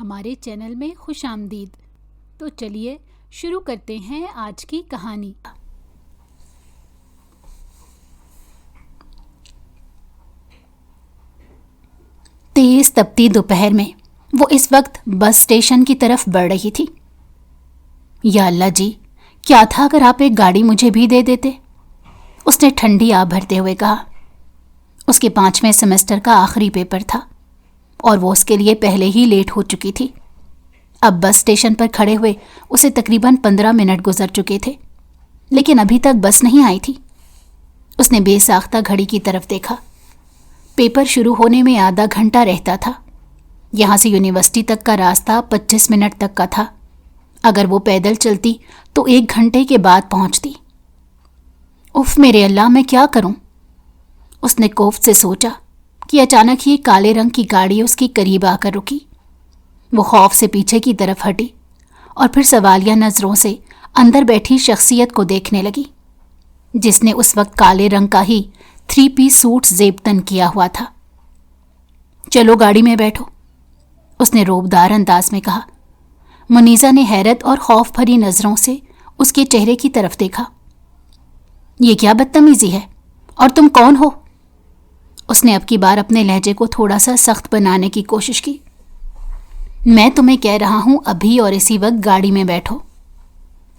ہمارے چینل میں خوش آمدید۔ تو چلیے شروع کرتے ہیں آج کی کہانی۔ تیز تپتی دوپہر میں وہ اس وقت بس اسٹیشن کی طرف بڑھ رہی تھی۔ یا اللہ جی، کیا تھا اگر آپ ایک گاڑی مجھے بھی دے دیتے، اس نے ٹھنڈی آہ بھرتے ہوئے کہا۔ اس کے 5ویں سیمسٹر کا آخری پیپر تھا اور وہ اس کے لیے پہلے ہی لیٹ ہو چکی تھی۔ اب بس اسٹیشن پر کھڑے ہوئے اسے تقریباً 15 منٹ گزر چکے تھے، لیکن ابھی تک بس نہیں آئی تھی۔ اس نے بے ساختہ گھڑی کی طرف دیکھا۔ پیپر شروع ہونے میں آدھا گھنٹہ رہتا تھا۔ یہاں سے یونیورسٹی تک کا راستہ 25 منٹ تک کا تھا۔ اگر وہ پیدل چلتی تو 1 گھنٹے کے بعد پہنچتی۔ اف میرے اللہ، میں کیا کروں؟ اس نے کوفت سے سوچا کہ اچانک ہی کالے رنگ کی گاڑی اس کے قریب آ کر رکی۔ وہ خوف سے پیچھے کی طرف ہٹی اور پھر سوالیہ نظروں سے اندر بیٹھی شخصیت کو دیکھنے لگی، جس نے اس وقت کالے رنگ کا ہی 3 پیس سوٹ زیب تن کیا ہوا تھا۔ چلو گاڑی میں بیٹھو، اس نے روبدار انداز میں کہا۔ منیزہ نے حیرت اور خوف بھری نظروں سے اس کے چہرے کی طرف دیکھا۔ یہ کیا بدتمیزی ہے، اور تم کون ہو؟ اس نے اب کی بار اپنے لہجے کو تھوڑا سا سخت بنانے کی کوشش کی۔ میں تمہیں کہہ رہا ہوں ابھی اور اسی وقت گاڑی میں بیٹھو۔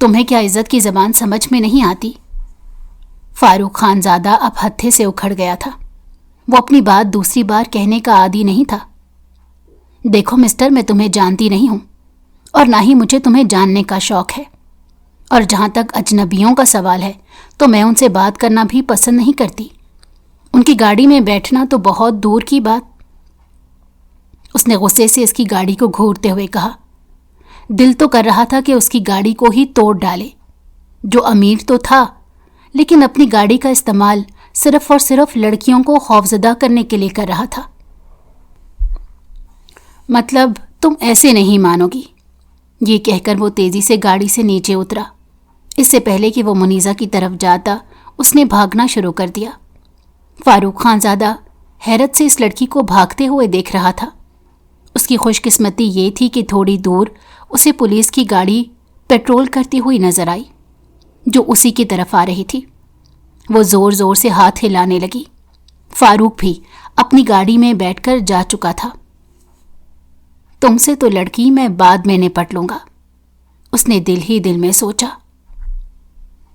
تمہیں کیا عزت کی زبان سمجھ میں نہیں آتی؟ فاروق خان زادہ اب ہتھے سے اکھڑ گیا تھا۔ وہ اپنی بات دوسری بار کہنے کا عادی نہیں تھا۔ دیکھو مسٹر، میں تمہیں جانتی نہیں ہوں اور نہ ہی مجھے تمہیں جاننے کا شوق ہے، اور جہاں تک اجنبیوں کا سوال ہے تو میں ان سے بات کرنا بھی پسند نہیں کرتی۔ ان کی گاڑی میں بیٹھنا تو بہت دور کی بات۔ اس نے غصے سے اس کی گاڑی کو گھورتے ہوئے کہا۔ دل تو کر رہا تھا کہ اس کی گاڑی کو ہی توڑ ڈالے۔ جو امیر تو تھا، لیکن اپنی گاڑی کا استعمال صرف اور صرف لڑکیوں کو خوفزدہ کرنے کے لیے کر رہا تھا۔ مطلب تم ایسے نہیں مانو گی، یہ کہہ کر وہ تیزی سے گاڑی سے نیچے اترا۔ اس سے پہلے کہ وہ منیزہ کی طرف جاتا، اس نے بھاگنا شروع کر دیا۔ فاروق خان زادہ حیرت سے اس لڑکی کو بھاگتے ہوئے دیکھ رہا تھا۔ اس کی خوش قسمتی یہ تھی کہ تھوڑی دور اسے پولیس کی گاڑی پیٹرول کرتی ہوئی نظر آئی، جو اسی کی طرف آ رہی تھی۔ وہ زور زور سے ہاتھ ہلانے لگی۔ فاروق بھی اپنی گاڑی میں بیٹھ کر جا چکا تھا۔ تم سے تو لڑکی میں بعد میں نپٹ لوں گا، اس نے دل ہی دل میں سوچا۔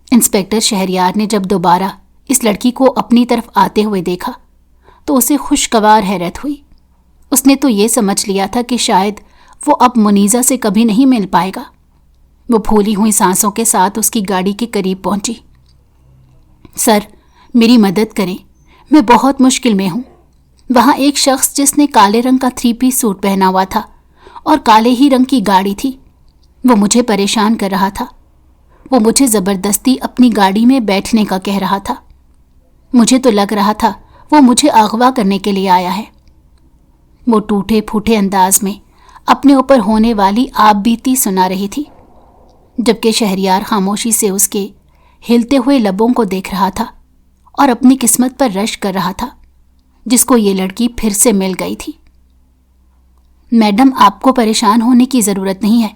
انسپکٹر شہریار نے جب دوبارہ اس لڑکی کو اپنی طرف آتے ہوئے دیکھا تو اسے خوشگوار حیرت ہوئی۔ اس نے تو یہ سمجھ لیا تھا کہ شاید وہ اب منیزہ سے کبھی نہیں مل پائے گا۔ وہ پھولی ہوئی سانسوں کے ساتھ اس کی گاڑی کے قریب پہنچی۔ سر، میری مدد کریں، میں بہت مشکل میں ہوں۔ وہاں ایک شخص جس نے کالے رنگ کا 3 پیس سوٹ پہنا ہوا تھا اور کالے ہی رنگ کی گاڑی تھی، وہ مجھے پریشان کر رہا تھا۔ وہ مجھے زبردستی اپنی گاڑی میں بیٹھنے کا کہہ رہا تھا۔ مجھے تو لگ رہا تھا وہ مجھے اغوا کرنے کے لیے آیا ہے۔ وہ ٹوٹے پھوٹے انداز میں اپنے اوپر ہونے والی آپ بیتی سنا رہی تھی، جبکہ شہریار خاموشی سے اس کے ہلتے ہوئے لبوں کو دیکھ رہا تھا اور اپنی قسمت پر رشک کر رہا تھا، جس کو یہ لڑکی پھر سے مل گئی تھی۔ میڈم، آپ کو پریشان ہونے کی ضرورت نہیں ہے،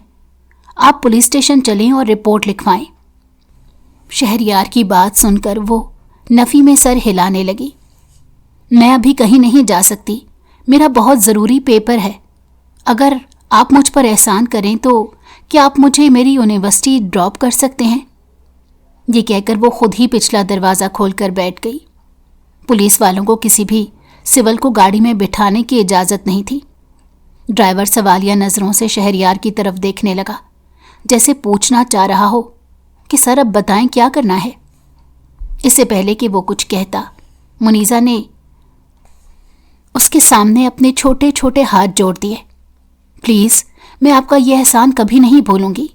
آپ پولیس اسٹیشن چلیں اور رپورٹ لکھوائیں۔ شہریار کی بات سن کر وہ نفی میں سر ہلانے لگی۔ میں ابھی کہیں نہیں جا سکتی، میرا بہت ضروری پیپر ہے۔ اگر آپ مجھ پر احسان کریں تو کیا آپ مجھے میری یونیورسٹی ڈراپ کر سکتے ہیں؟ یہ کہہ کر وہ خود ہی پچھلا دروازہ کھول کر بیٹھ گئی۔ پولیس والوں کو کسی بھی سول کو گاڑی میں بٹھانے کی اجازت نہیں تھی۔ ڈرائیور سوالیہ نظروں سے شہریار کی طرف دیکھنے لگا، جیسے پوچھنا چاہ رہا ہو کہ سر اب بتائیں کیا کرنا ہے۔ اس سے پہلے کہ وہ کچھ کہتا، منیزہ نے اس کے سامنے اپنے چھوٹے چھوٹے ہاتھ جوڑ دیے۔ پلیز، میں آپ کا یہ احسان کبھی نہیں بھولوں گی۔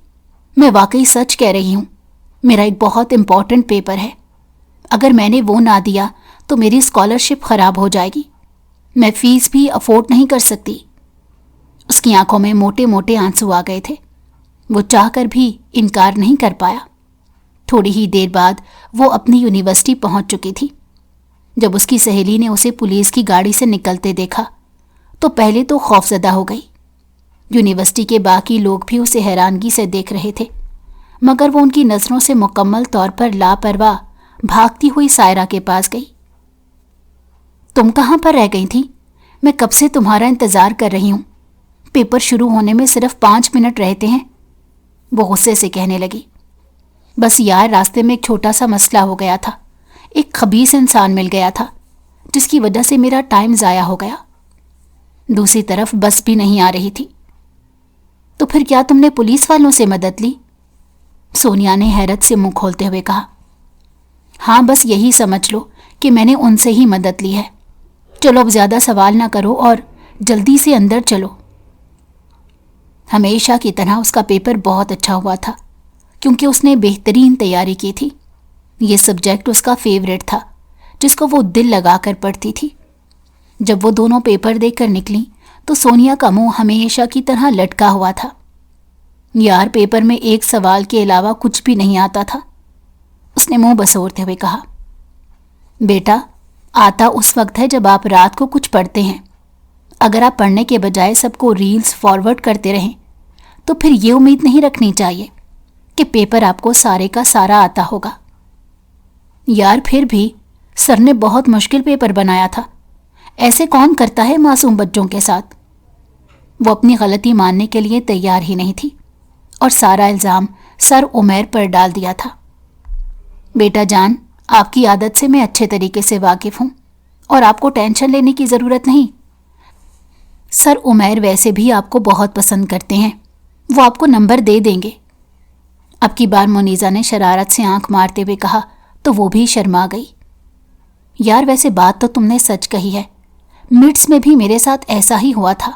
میں واقعی سچ کہہ رہی ہوں، میرا ایک بہت امپورٹنٹ پیپر ہے۔ اگر میں نے وہ نہ دیا تو میری اسکالرشپ خراب ہو جائے گی۔ میں فیس بھی افورڈ نہیں کر سکتی۔ اس کی آنکھوں میں موٹے موٹے آنسو آ گئے تھے۔ وہ چاہ کر بھی انکار نہیں کر پایا۔ تھوڑی ہی دیر بعد وہ اپنی یونیورسٹی پہنچ چکی تھی۔ جب اس کی سہیلی نے اسے پولیس کی گاڑی سے نکلتے دیکھا تو پہلے تو خوفزدہ ہو گئی، یونیورسٹی کے باقی لوگ بھی اسے حیرانگی سے دیکھ رہے تھے، مگر وہ ان کی نظروں سے مکمل طور پر لاپرواہ بھاگتی ہوئی سائرہ کے پاس گئی۔ تم کہاں پر رہ گئی تھی؟ میں کب سے تمہارا انتظار کر رہی ہوں، پیپر شروع ہونے میں صرف 5 منٹ رہتے ہیں، وہ غصے سے کہنے لگی۔ بس یار، راستے میں ایک چھوٹا سا مسئلہ ہو گیا تھا، ایک خبیث انسان مل گیا تھا جس کی وجہ سے میرا ٹائم ضائع ہو گیا۔ دوسری طرف بس بھی نہیں آ رہی تھی۔ تو پھر کیا تم نے پولیس والوں سے مدد لی؟ سونیا نے حیرت سے منہ کھولتے ہوئے کہا۔ ہاں، بس یہی سمجھ لو کہ میں نے ان سے ہی مدد لی ہے۔ چلو اب زیادہ سوال نہ کرو اور جلدی سے اندر چلو۔ ہمیشہ کی طرح اس کا پیپر بہت اچھا ہوا تھا کیونکہ اس نے بہترین تیاری کی تھی۔ یہ سبجیکٹ اس کا فیوریٹ تھا جس کو وہ دل لگا کر پڑھتی تھی۔ جب وہ دونوں پیپر دیکھ کر نکلی تو سونیا کا منہ ہمیشہ کی طرح لٹکا ہوا تھا۔ یار، پیپر میں ایک سوال کے علاوہ کچھ بھی نہیں آتا تھا، اس نے منہ بسورتے ہوئے کہا۔ بیٹا، آتا اس وقت ہے جب آپ رات کو کچھ پڑھتے ہیں۔ اگر آپ پڑھنے کے بجائے سب کو ریلز فارورڈ کرتے رہیں تو پھر یہ امید نہیں رکھنی چاہیے کہ پیپر آپ کو سارے کا سارا آتا ہوگا۔ یار، پھر بھی سر نے بہت مشکل پیپر بنایا تھا، ایسے کون کرتا ہے معصوم بچوں کے ساتھ؟ وہ اپنی غلطی ماننے کے لیے تیار ہی نہیں تھی اور سارا الزام سر عمیر پر ڈال دیا تھا۔ بیٹا جان، آپ کی عادت سے میں اچھے طریقے سے واقف ہوں اور آپ کو ٹینشن لینے کی ضرورت نہیں۔ سر عمیر ویسے بھی آپ کو بہت پسند کرتے ہیں، وہ آپ کو نمبر دے دیں گے۔ اب کی بار منیزہ نے شرارت سے آنکھ مارتے ہوئے کہا تو وہ بھی شرما گئی۔ یار، ویسے بات تو تم نے سچ کہی ہے، مڈس میں بھی میرے ساتھ ایسا ہی ہوا تھا،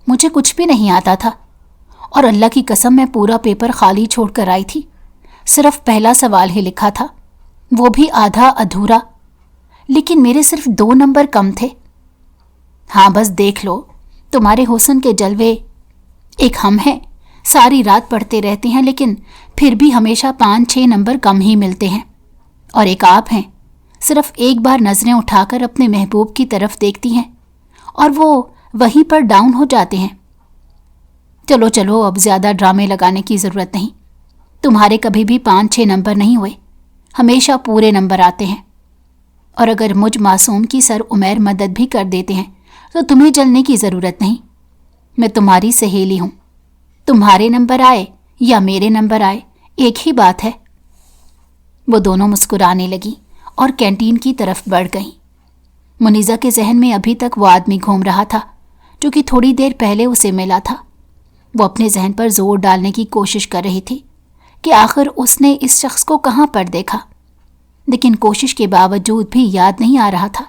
مجھے کچھ بھی نہیں آتا تھا اور اللہ کی قسم میں پورا پیپر خالی چھوڑ کر آئی تھی، صرف پہلا سوال ہی لکھا تھا، وہ بھی آدھا ادھورا، لیکن میرے صرف 2 نمبر کم تھے۔ ہاں، بس دیکھ لو، تمہارے حسن کے جلوے۔ ایک ہم ہیں، ساری رات پڑھتے رہتے ہیں لیکن پھر بھی ہمیشہ 5-6 نمبر کم ہی ملتے ہیں، اور ایک آپ ہیں، صرف ایک بار نظریں اٹھا کر اپنے محبوب کی طرف دیکھتی ہیں اور وہ وہیں پر ڈاؤن ہو جاتے ہیں۔ چلو چلو، اب زیادہ ڈرامے لگانے کی ضرورت نہیں، تمہارے کبھی بھی 5-6 نمبر نہیں ہوئے، ہمیشہ پورے نمبر آتے ہیں، اور اگر مجھ معصوم کی سر عمیر مدد بھی کر دیتے ہیں تو تمہیں جلنے کی ضرورت نہیں، میں تمہاری سہیلی ہوں، تمہارے نمبر آئے یا میرے نمبر آئے ایک ہی بات ہے۔ وہ دونوں مسکرانے لگیں اور کینٹین کی طرف بڑھ گئیں۔ منیزہ کے ذہن میں ابھی تک وہ آدمی گھوم رہا تھا جو کہ تھوڑی دیر پہلے اسے ملا تھا۔ وہ اپنے ذہن پر زور ڈالنے کی کوشش کر رہی تھی کہ آخر اس نے اس شخص کو کہاں پر دیکھا، لیکن کوشش کے باوجود بھی یاد نہیں آ رہا تھا۔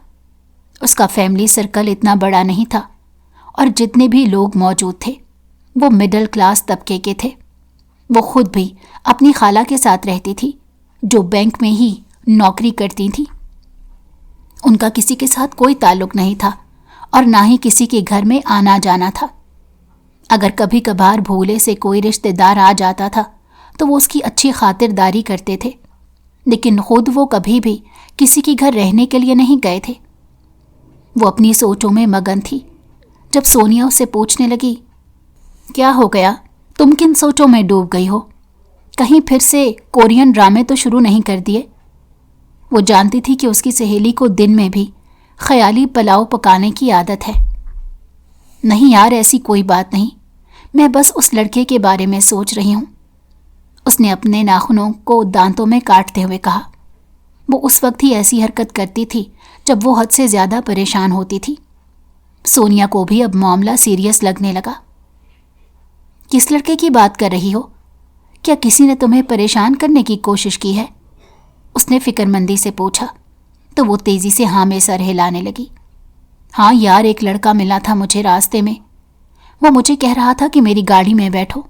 اس کا فیملی سرکل اتنا بڑا نہیں تھا اور جتنے بھی لوگ موجود تھے وہ مڈل کلاس طبقے کے تھے۔ وہ خود بھی اپنی خالہ کے ساتھ رہتی تھی جو بینک میں ہی نوکری کرتی تھی۔ ان کا کسی کے ساتھ کوئی تعلق نہیں تھا اور نہ ہی کسی کے گھر میں آنا جانا تھا۔ اگر کبھی کبھار بھولے سے کوئی رشتہ دار آ جاتا تھا تو وہ اس کی اچھی خاطرداری کرتے تھے، لیکن خود وہ کبھی بھی کسی کے گھر رہنے کے لیے نہیں گئے تھے۔ وہ اپنی سوچوں میں مگن تھی جب سونیا اس سے پوچھنے لگی، کیا ہو گیا؟ تم کن سوچوں میں ڈوب گئی ہو؟ کہیں پھر سے کورین ڈرامے تو شروع نہیں کر دیے؟ وہ جانتی تھی کہ اس کی سہیلی کو دن میں بھی خیالی پلاؤ پکانے کی عادت ہے۔ نہیں یار، ایسی کوئی بات نہیں، میں بس اس لڑکے کے بارے میں سوچ رہی ہوں، اس نے اپنے ناخنوں کو دانتوں میں کاٹتے ہوئے کہا۔ وہ اس وقت ہی ایسی حرکت کرتی تھی جب وہ حد سے زیادہ پریشان ہوتی تھی۔ سونیا کو بھی اب معاملہ سیریس لگنے لگا۔ کس لڑکے کی بات کر رہی ہو؟ کیا کسی نے تمہیں پریشان کرنے کی کوشش کی ہے؟ اس نے فکر مندی سے پوچھا تو وہ تیزی سے ہاں میں سر ہلانے لگی۔ ہاں یار، ایک لڑکا ملا تھا مجھے راستے میں، وہ مجھے کہہ رہا تھا کہ میری گاڑی میں بیٹھو۔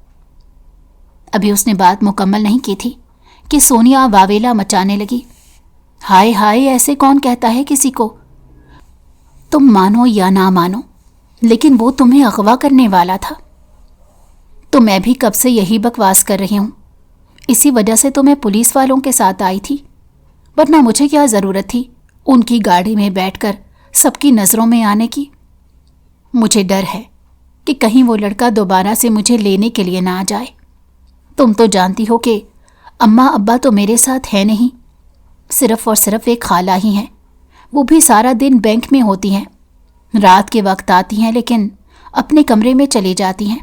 ابھی اس نے بات مکمل نہیں کی تھی کہ سونیا واویلا مچانے لگی۔ ہائے ہائے، ایسے کون کہتا ہے کسی کو؟ تم مانو یا نہ مانو، لیکن وہ تمہیں اغوا کرنے والا تھا۔ تو میں بھی کب سے یہی بکواس کر رہی ہوں، اسی وجہ سے تو میں پولیس والوں کے ساتھ آئی تھی، ورنہ مجھے کیا ضرورت تھی ان کی گاڑی میں بیٹھ کر سب کی نظروں میں آنے کی؟ مجھے ڈر ہے کہ کہیں وہ لڑکا دوبارہ سے مجھے لینے کے لیے نہ آ جائے۔ تم تو جانتی ہو کہ اماں ابا تو میرے ساتھ ہے نہیں، صرف اور صرف ایک خالہ ہی ہیں، وہ بھی سارا دن بینک میں ہوتی ہیں، رات کے وقت آتی ہیں لیکن اپنے کمرے میں چلی جاتی ہیں۔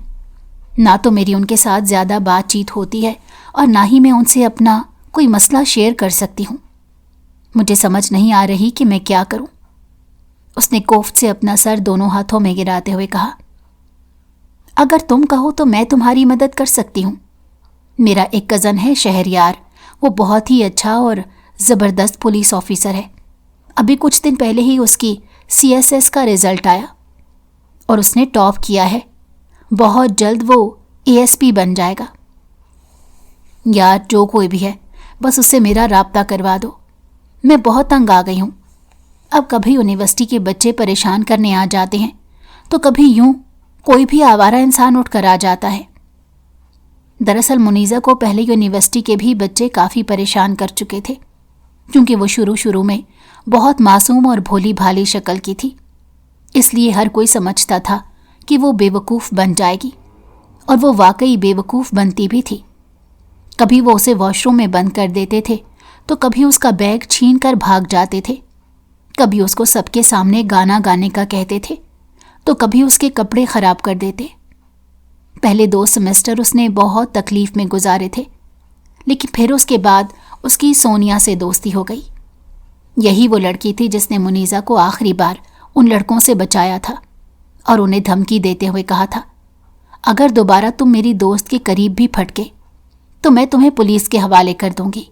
نہ تو میری ان کے ساتھ زیادہ بات چیت ہوتی ہے اور نہ ہی میں ان سے اپنا کوئی مسئلہ شیئر کر سکتی ہوں۔ مجھے سمجھ نہیں آ رہی کہ میں کیا کروں۔ اس نے کوفت سے اپنا سر دونوں ہاتھوں میں گراتے ہوئے کہا، اگر تم کہو تو میں تمہاری مدد کر سکتی ہوں۔ میرا ایک کزن ہے شہریار، وہ بہت ہی اچھا اور زبردست پولیس آفیسر ہے۔ ابھی کچھ دن پہلے ہی اس کی CSS کا رزلٹ آیا اور اس نے ٹاپ کیا ہے۔ بہت جلد وہ ASP بن جائے گا۔ یار جو کوئی بھی ہے بس اس سے میرا رابطہ کروا دو، میں بہت تنگ آ گئی ہوں۔ اب کبھی یونیورسٹی کے بچے پریشان کرنے آ جاتے ہیں تو کبھی یوں کوئی بھی آوارہ انسان اٹھ کر آ جاتا ہے۔ دراصل منیزہ کو پہلے یونیورسٹی کے بھی بچے کافی پریشان کر چکے تھے، کیونکہ وہ شروع میں بہت معصوم اور بھولی بھالی شکل کی تھی، اس لیے ہر کوئی سمجھتا تھا کہ وہ بے وقوف بن جائے گی، اور وہ واقعی بے وقوف بنتی بھی تھی۔ کبھی وہ اسے واش روم میں بند کر دیتے تھے تو کبھی اس کا بیگ چھین کر بھاگ جاتے تھے، کبھی اس کو سب کے سامنے گانا گانے کا کہتے تھے تو کبھی اس کے کپڑے خراب کر دیتے۔ پہلے 2 سیمسٹر اس نے بہت تکلیف میں گزارے تھے، لیکن پھر اس کے بعد اس کی سونیا سے دوستی ہو گئی۔ یہی وہ لڑکی تھی جس نے منیزہ کو آخری بار ان لڑکوں سے بچایا تھا اور انہیں دھمکی دیتے ہوئے کہا تھا، اگر دوبارہ تم میری دوست کے قریب بھی پھٹکے تو میں تمہیں پولیس کے حوالے کر دوں گی۔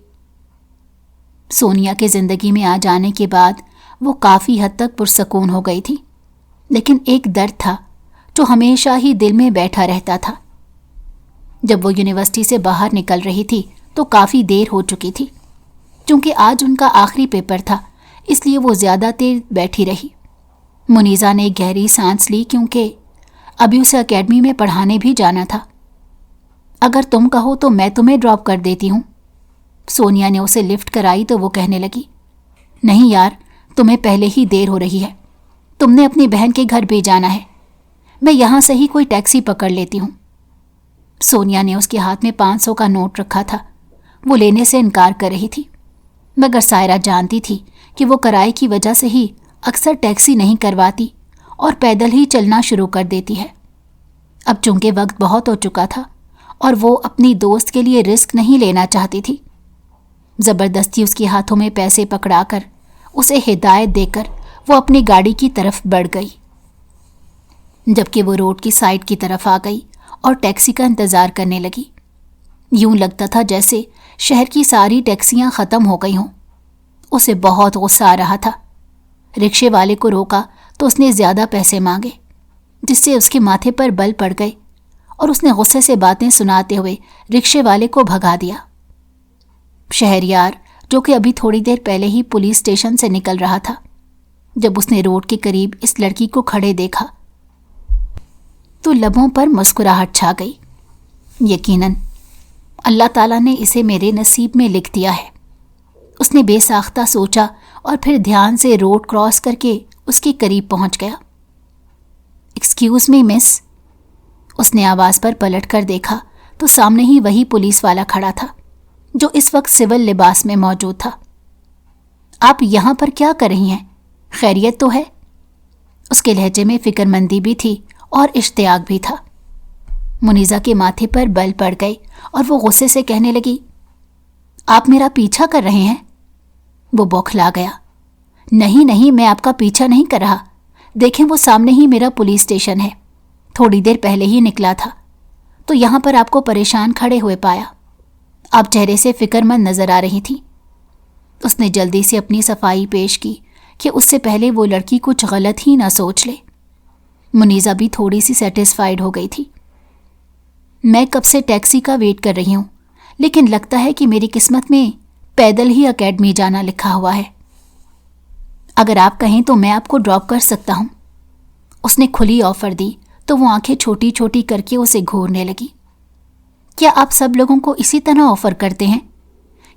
سونیا کے زندگی میں آ جانے کے بعد وہ کافی حد تک پرسکون ہو گئی تھی، لیکن ایک درد تھا جو ہمیشہ ہی دل میں بیٹھا رہتا تھا۔ جب وہ یونیورسٹی سے باہر نکل رہی تھی تو کافی دیر ہو چکی تھی۔ چونکہ آج ان کا آخری پیپر تھا اس لیے وہ زیادہ دیر بیٹھی رہی۔ منیزہ نے گہری سانس لی کیونکہ ابھی اسے اکیڈمی میں پڑھانے بھی جانا تھا۔ اگر تم کہو تو میں تمہیں ڈراپ کر دیتی ہوں۔ سونیا نے اسے لفٹ کرائی تو وہ کہنے لگی، نہیں یار، تمہیں پہلے ہی دیر ہو رہی ہے، تم نے اپنی بہن کے گھر بھی جانا ہے، میں یہاں سے ہی کوئی ٹیکسی پکڑ لیتی ہوں۔ سونیا نے اس کے ہاتھ میں 500 کا نوٹ رکھا تھا، وہ لینے سے انکار کر رہی تھی، مگر سائرہ جانتی تھی کہ وہ کرائے کی وجہ سے ہی اکثر ٹیکسی نہیں کرواتی اور پیدل ہی چلنا شروع کر دیتی ہے۔ اب چونکہ وقت بہت ہو چکا تھا اور وہ اپنی دوست کے لیے رسک نہیں لینا چاہتی تھی، زبردستی اس کے ہاتھوں میں پیسے پکڑا کر اسے ہدایت دے کر وہ اپنی گاڑی کی طرف بڑھ گئی۔ جبکہ وہ روڈ کی سائڈ کی طرف آ گئی اور ٹیکسی کا انتظار کرنے لگی، یوں لگتا تھا جیسے شہر کی ساری ٹیکسیاں ختم ہو گئی ہوں۔ اسے بہت غصہ آ رہا تھا۔ رکشے والے کو روکا تو اس نے زیادہ پیسے مانگے، جس سے اس کے ماتھے پر بل پڑ گئے اور اس نے غصے سے باتیں سناتے ہوئے رکشے والے کو بھگا دیا۔ شہریار، جو کہ ابھی تھوڑی دیر پہلے ہی پولیس اسٹیشن سے نکل رہا تھا، جب اس نے روڈ کے قریب اس لڑکی کو کھڑے دیکھا تو لبوں پر مسکراہٹ چھا گئی۔ یقیناً اللہ تعالیٰ نے اسے میرے نصیب میں لکھ دیا ہے۔ اس نے بے ساختہ سوچا اور پھر دھیان سے روڈ کراس کر کے اس کے قریب پہنچ گیا۔ ایکسکیوز می مس، اس نے آواز پر پلٹ کر دیکھا تو سامنے ہی وہی پولیس والا کھڑا تھا جو اس وقت سول لباس میں موجود تھا۔ آپ یہاں پر کیا کر رہی ہیں؟ خیریت تو ہے؟ اس کے لہجے میں فکر مندی بھی تھی اور اشتیاق بھی تھا۔ منیزہ کے ماتھے پر بل پڑ گئے اور وہ غصے سے کہنے لگی، آپ میرا پیچھا کر رہے ہیں؟ وہ بوکھلا گیا، نہیں، میں آپ کا پیچھا نہیں کر رہا، دیکھیں وہ سامنے ہی میرا پولیس اسٹیشن ہے، تھوڑی دیر پہلے ہی نکلا تھا تو یہاں پر آپ کو پریشان کھڑے ہوئے پایا، آپ چہرے سے فکر مند نظر آ رہی تھی۔ اس نے جلدی سے اپنی صفائی پیش کی کہ اس سے پہلے وہ لڑکی کچھ غلط ہی نہ سوچ لے۔ منیزہ بھی تھوڑی سی سیٹسفائیڈ ہو گئی تھی۔ میں کب سے ٹیکسی کا ویٹ کر رہی ہوں، لیکن لگتا ہے کہ میری قسمت میں پیدل ہی اکیڈمی جانا لکھا ہوا ہے۔ اگر آپ کہیں تو میں آپ کو ڈراپ کر سکتا ہوں۔ اس نے کھلی آفر دی تو وہ آنکھیں چھوٹی چھوٹی کر کے اسے گھورنے لگی۔ کیا آپ سب لوگوں کو اسی طرح آفر کرتے ہیں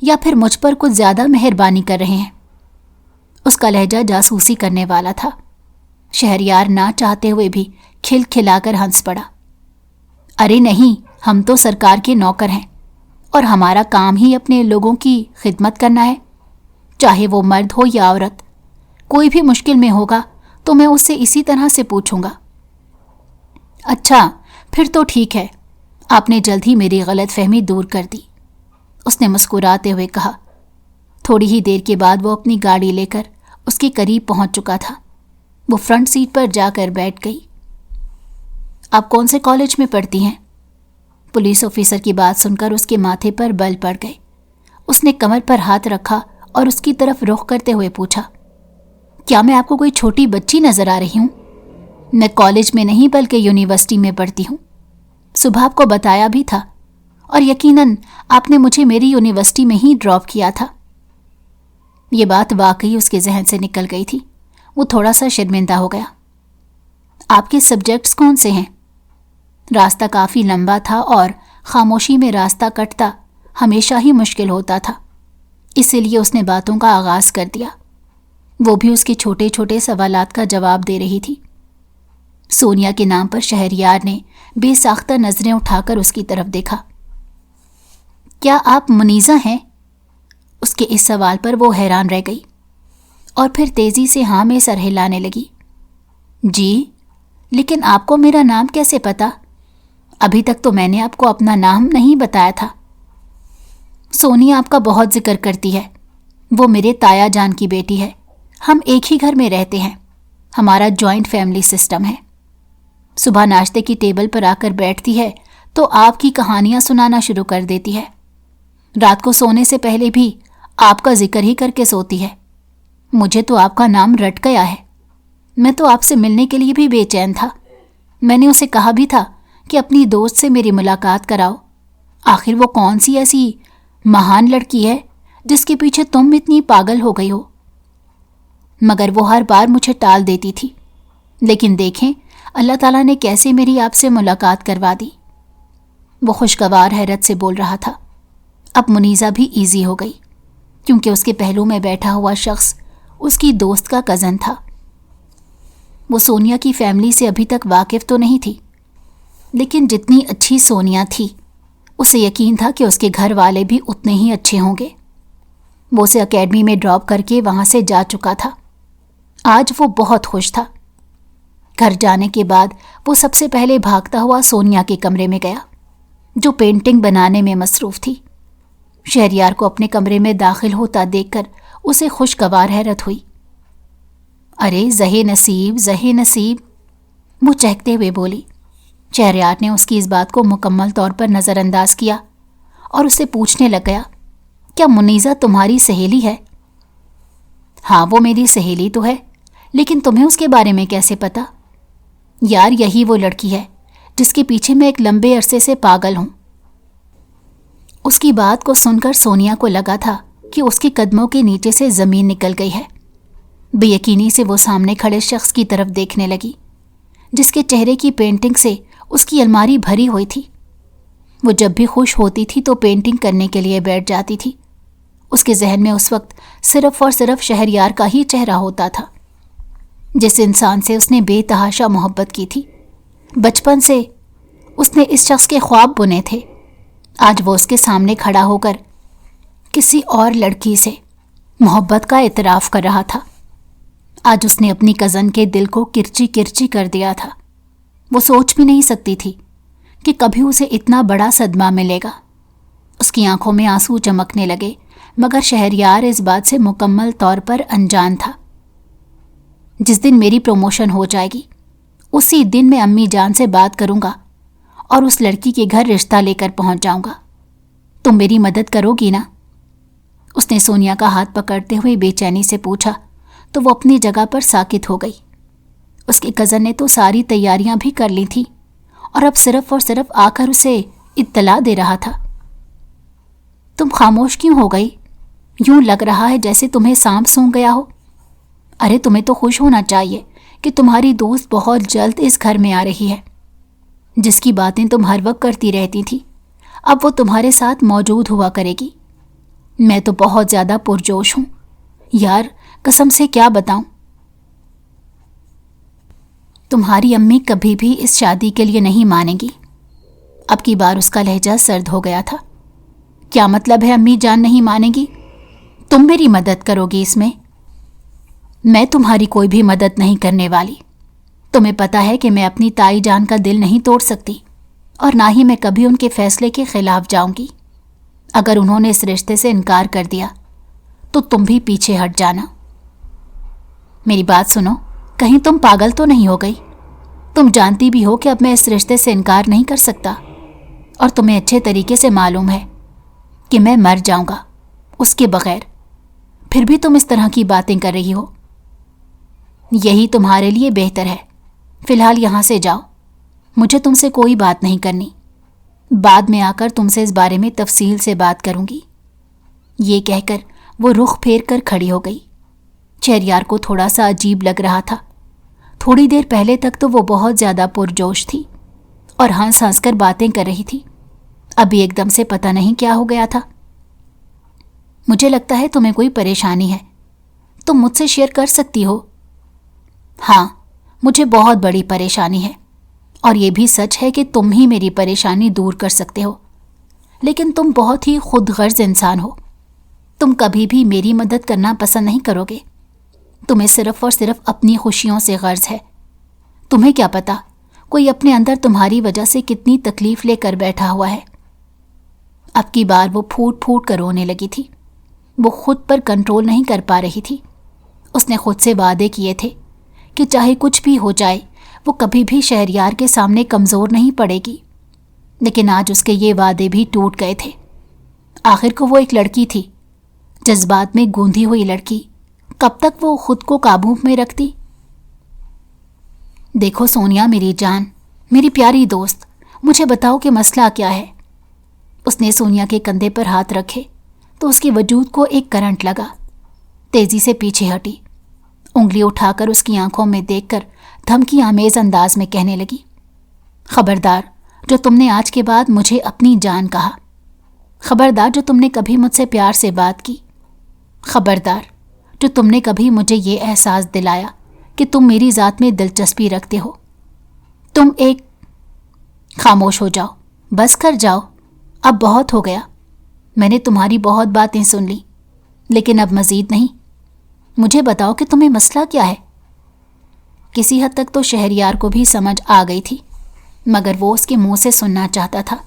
یا پھر مجھ پر کچھ زیادہ مہربانی کر رہے ہیں؟ اس کا لہجہ جاسوسی کرنے والا تھا۔ شہریار نہ چاہتے ہوئے بھی کھلکھلا کر ہنس پڑا۔ ارے نہیں، ہم تو سرکار کے نوکر ہیں اور ہمارا کام ہی اپنے لوگوں کی خدمت کرنا ہے، چاہے وہ مرد ہو یا عورت۔ کوئی بھی مشکل میں ہوگا تو میں اس سے اسی طرح سے پوچھوں گا۔ اچھا، پھر تو ٹھیک ہے، آپ نے جلد ہی میری غلط فہمی دور کر دی، اس نے مسکراتے ہوئے کہا۔ تھوڑی ہی دیر کے بعد وہ اپنی گاڑی لے کر اس کے قریب پہنچ چکا تھا۔ وہ فرنٹ سیٹ پر جا کر بیٹھ گئی۔ آپ کون سے کالج میں پڑھتی ہیں؟ پولیس آفیسر کی بات سن کر اس کے ماتھے پر بل پڑ گئے۔ اس نے کمر پر ہاتھ رکھا اور اس کی طرف رخ کرتے ہوئے پوچھا، کیا میں آپ کو کوئی چھوٹی بچی نظر آ رہی ہوں؟ میں کالج میں نہیں بلکہ یونیورسٹی میں پڑھتی ہوں۔ صبح آپ کو بتایا بھی تھا، اور یقیناً آپ نے مجھے میری یونیورسٹی میں ہی ڈراپ کیا تھا۔ یہ بات واقعی اس کے ذہن سے نکل گئی تھی۔ وہ تھوڑا سا شرمندہ ہو گیا۔ آپ کے سبجیکٹس کون سے ہیں؟ راستہ کافی لمبا تھا اور خاموشی میں راستہ کٹتا ہمیشہ ہی مشکل ہوتا تھا، اسی لیے اس نے باتوں کا آغاز کر دیا۔ وہ بھی اس کے چھوٹے چھوٹے سوالات کا جواب دے رہی تھی۔ سونیا کے نام پر شہریار نے بے ساختہ نظریں اٹھا کر اس کی طرف دیکھا۔ کیا آپ منیزہ ہیں؟ اس کے اس سوال پر وہ حیران رہ گئی اور پھر تیزی سے ہاں میں سر ہلانے لگی۔ جی، لیکن آپ کو میرا نام کیسے پتا؟ ابھی تک تو میں نے آپ کو اپنا نام نہیں بتایا تھا۔ سونیا آپ کا بہت ذکر کرتی ہے۔ وہ میرے تایا جان کی بیٹی ہے۔ ہم ایک ہی گھر میں رہتے ہیں۔ ہمارا جوائنٹ فیملی سسٹم ہے۔ صبح ناشتے کی ٹیبل پر آ کر بیٹھتی ہے تو آپ کی کہانیاں سنانا شروع کر دیتی ہے۔ رات کو سونے سے پہلے بھی آپ کا ذکر ہی کر کے سوتی ہے۔ مجھے تو آپ کا نام رٹ گیا ہے۔ میں تو آپ سے ملنے کے لیے بھی بے چین تھا۔ میں نے اسے کہا بھی تھا کہ اپنی دوست سے میری ملاقات کراؤ۔ آخر وہ کون سی ایسی مہان لڑکی ہے جس کے پیچھے تم اتنی پاگل ہو گئی ہو؟ مگر وہ ہر بار مجھے ٹال دیتی تھی۔ لیکن دیکھیں اللہ تعالیٰ نے کیسے میری آپ سے ملاقات کروا دی۔ وہ خوشگوار حیرت سے بول رہا تھا۔ اب منیزہ بھی ایزی ہو گئی، کیونکہ اس کے پہلو میں بیٹھا ہوا شخص اس کی دوست کا کزن تھا۔ وہ سونیا کی فیملی سے ابھی تک واقف تو نہیں تھی، لیکن جتنی اچھی سونیا تھی اسے یقین تھا کہ اس کے گھر والے بھی اتنے ہی اچھے ہوں گے۔ وہ اسے اکیڈمی میں ڈراپ کر کے وہاں سے جا چکا تھا۔ آج وہ بہت خوش تھا۔ گھر جانے کے بعد وہ سب سے پہلے بھاگتا ہوا سونیا کے کمرے میں گیا، جو پینٹنگ بنانے میں مصروف تھی۔ شہریار کو اپنے کمرے میں داخل ہوتا دیکھ کر اسے خوشگوار حیرت ہوئی۔ ارے زہے نصیب، زہے نصیب، وہ چہکتے ہوئے بولی۔ شہریار نے اس کی اس بات کو مکمل طور پر نظر انداز کیا اور اسے پوچھنے لگ گیا، کیا منیزہ تمہاری سہیلی ہے؟ ہاں، وہ میری سہیلی تو ہے، لیکن تمہیں اس کے بارے میں کیسے پتا؟ یار، یہی وہ لڑکی ہے جس کے پیچھے میں ایک لمبے عرصے سے پاگل ہوں۔ اس کی بات کو سن کر سونیا کو لگا تھا کہ اس کے قدموں کے نیچے سے زمین نکل گئی ہے۔ بے یقینی سے وہ سامنے کھڑے شخص کی طرف دیکھنے لگی، جس کے چہرے کی پینٹنگ سے اس کی الماری بھری ہوئی تھی۔ وہ جب بھی خوش ہوتی تھی تو پینٹنگ کرنے کے لیے بیٹھ جاتی تھی۔ اس کے ذہن میں اس وقت صرف اور صرف شہریار کا ہی چہرہ ہوتا تھا، جس انسان سے اس نے بے تحاشا محبت کی تھی۔ بچپن سے اس نے اس شخص کے خواب بنے تھے۔ آج وہ اس کے سامنے کھڑا ہو کر کسی اور لڑکی سے محبت کا اعتراف کر رہا تھا۔ آج اس نے اپنی کزن کے دل کو کرچی کرچی کر دیا تھا۔ وہ سوچ بھی نہیں سکتی تھی کہ کبھی اسے اتنا بڑا صدمہ ملے گا۔ اس کی آنکھوں میں آنسو چمکنے لگے، مگر شہریار اس بات سے مکمل طور پر انجان تھا۔ جس دن میری پروموشن ہو جائے گی، اسی دن میں امی جان سے بات کروں گا اور اس لڑکی کے گھر رشتہ لے کر پہنچ جاؤں گا۔ تم میری مدد کرو گی نا؟ اس نے سونیا کا ہاتھ پکڑتے ہوئے بے چینی سے پوچھا تو وہ اپنی جگہ پر ساکت ہو گئی۔ اس کے کزن نے تو ساری تیاریاں بھی کر لی تھی اور اب صرف اور صرف آ کر اسے اطلاع دے رہا تھا۔ تم خاموش کیوں ہو گئی؟ یوں لگ رہا ہے جیسے تمہیں سانپ سونگھ گیا ہو۔ ارے تمہیں تو خوش ہونا چاہیے کہ تمہاری دوست بہت جلد اس گھر میں آ رہی ہے، جس کی باتیں تم ہر وقت کرتی رہتی تھی۔ اب وہ تمہارے ساتھ موجود ہوا کرے گی۔ میں تو بہت زیادہ پرجوش ہوں یار، قسم سے کیا بتاؤں۔ تمہاری امی کبھی بھی اس شادی کے لیے نہیں مانیں گی۔ اب کی بار اس کا لہجہ سرد ہو گیا تھا۔ کیا مطلب ہے امی جان نہیں مانیں گی؟ تم میری مدد کرو گی اس میں؟ میں تمہاری کوئی بھی مدد نہیں کرنے والی۔ تمہیں پتا ہے کہ میں اپنی تائی جان کا دل نہیں توڑ سکتی، اور نہ ہی میں کبھی ان کے فیصلے کے خلاف جاؤں گی۔ اگر انہوں نے اس رشتے سے انکار کر دیا تو تم بھی پیچھے ہٹ جانا۔ میری بات سنو، کہیں تم پاگل تو نہیں ہو گئی؟ تم جانتی بھی ہو کہ اب میں اس رشتے سے انکار نہیں کر سکتا، اور تمہیں اچھے طریقے سے معلوم ہے کہ میں مر جاؤں گا اس کے بغیر، پھر بھی تم اس طرح کی باتیں کر رہی ہو۔ یہی تمہارے لیے بہتر ہے۔ فی الحال یہاں سے جاؤ، مجھے تم سے کوئی بات نہیں کرنی۔ بعد میں آ کر تم سے اس بارے میں تفصیل سے بات کروں گی۔ یہ کہہ کر وہ رخ پھیر کر کھڑی ہو گئی۔ شہریار کو تھوڑا سا عجیب لگ رہا تھا۔ تھوڑی دیر پہلے تک تو وہ بہت زیادہ پرجوش تھی اور ہنس ہنس کر باتیں کر رہی تھی، ابھی ایک دم سے پتہ نہیں کیا ہو گیا تھا۔ مجھے لگتا ہے تمہیں کوئی پریشانی ہے، تم مجھ سے شیئر کر سکتی ہو۔ ہاں، مجھے بہت بڑی پریشانی ہے، اور یہ بھی سچ ہے کہ تم ہی میری پریشانی دور کر سکتے ہو، لیکن تم بہت ہی خود غرض انسان ہو۔ تم کبھی بھی میری مدد کرنا پسند نہیں کرو گے۔ تمہیں صرف اور صرف اپنی خوشیوں سے غرض ہے۔ تمہیں کیا پتا کوئی اپنے اندر تمہاری وجہ سے کتنی تکلیف لے کر بیٹھا ہوا ہے۔ اب کی بار وہ پھوٹ پھوٹ کر رونے لگی تھی۔ وہ خود پر کنٹرول نہیں کر پا رہی تھی۔ اس نے خود سے وعدے کیے تھے کہ چاہے کچھ بھی ہو جائے وہ کبھی بھی شہریار کے سامنے کمزور نہیں پڑے گی، لیکن آج اس کے یہ وعدے بھی ٹوٹ گئے تھے۔ آخر کو وہ ایک لڑکی تھی، جذبات میں گوندھی ہوئی لڑکی، کب تک وہ خود کو قابو میں رکھتی؟ دیکھو سونیا میری جان، میری پیاری دوست، مجھے بتاؤ کہ مسئلہ کیا ہے؟ اس نے سونیا کے کندھے پر ہاتھ رکھے تو اس کے وجود کو ایک کرنٹ لگا۔ تیزی سے پیچھے ہٹی، انگلی اٹھا کر اس کی آنکھوں میں دیکھ کر دھمکی آمیز انداز میں کہنے لگی، خبردار جو تم نے آج کے بعد مجھے اپنی جان کہا، خبردار جو تم نے کبھی مجھ سے پیار سے بات کی، خبردار جو تم نے کبھی مجھے یہ احساس دلایا کہ تم میری ذات میں دلچسپی رکھتے ہو۔ تم ایک خاموش ہو جاؤ، بس کر جاؤ، اب بہت ہو گیا۔ میں نے تمہاری بہت باتیں سن لی، لیکن اب مزید نہیں۔ مجھے بتاؤ کہ تمہیں مسئلہ کیا ہے؟ کسی حد تک تو شہریار کو بھی سمجھ آ گئی تھی، مگر وہ اس کے منہ سے سننا چاہتا تھا۔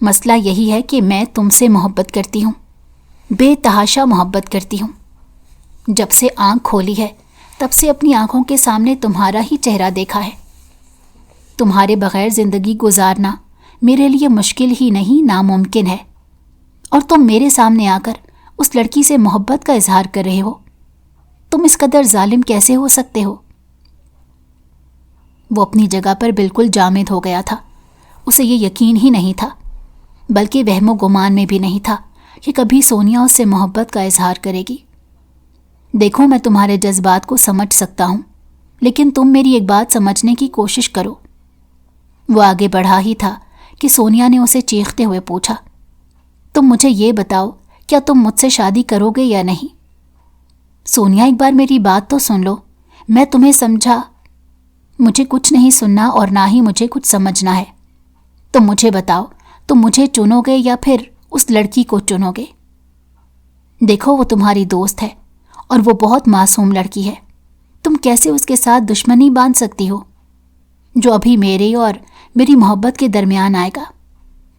مسئلہ یہی ہے کہ میں تم سے محبت کرتی ہوں، بے تحاشا محبت کرتی ہوں۔ جب سے آنکھ کھولی ہے تب سے اپنی آنکھوں کے سامنے تمہارا ہی چہرہ دیکھا ہے۔ تمہارے بغیر زندگی گزارنا میرے لیے مشکل ہی نہیں ناممکن ہے، اور تم میرے سامنے آ کر اس لڑکی سے محبت کا اظہار کر رہے ہو۔ تم اس قدر ظالم کیسے ہو سکتے ہو؟ وہ اپنی جگہ پر بالکل جامد ہو گیا تھا۔ اسے یہ یقین ہی نہیں تھا، بلکہ وہم و گمان میں بھی نہیں تھا کہ کبھی سونیا اس سے محبت کا اظہار کرے گی۔ دیکھو میں تمہارے جذبات کو سمجھ سکتا ہوں، لیکن تم میری ایک بات سمجھنے کی کوشش کرو۔ وہ آگے بڑھا ہی تھا کہ سونیا نے اسے چیختے ہوئے پوچھا، تم مجھے یہ بتاؤ کیا تم مجھ سے شادی کرو گے یا نہیں؟ سونیا ایک بار میری بات تو سن لو، میں تمہیں سمجھا۔ مجھے کچھ نہیں سننا اور نہ ہی مجھے کچھ سمجھنا ہے۔ تم مجھے بتاؤ، تم مجھے چنو گے یا پھر اس لڑکی کو چنو گے؟ دیکھو وہ تمہاری دوست ہے اور وہ بہت معصوم لڑکی ہے، تم کیسے اس کے ساتھ دشمنی باندھ سکتی ہو؟ جو ابھی میرے اور میری محبت کے درمیان آئے گا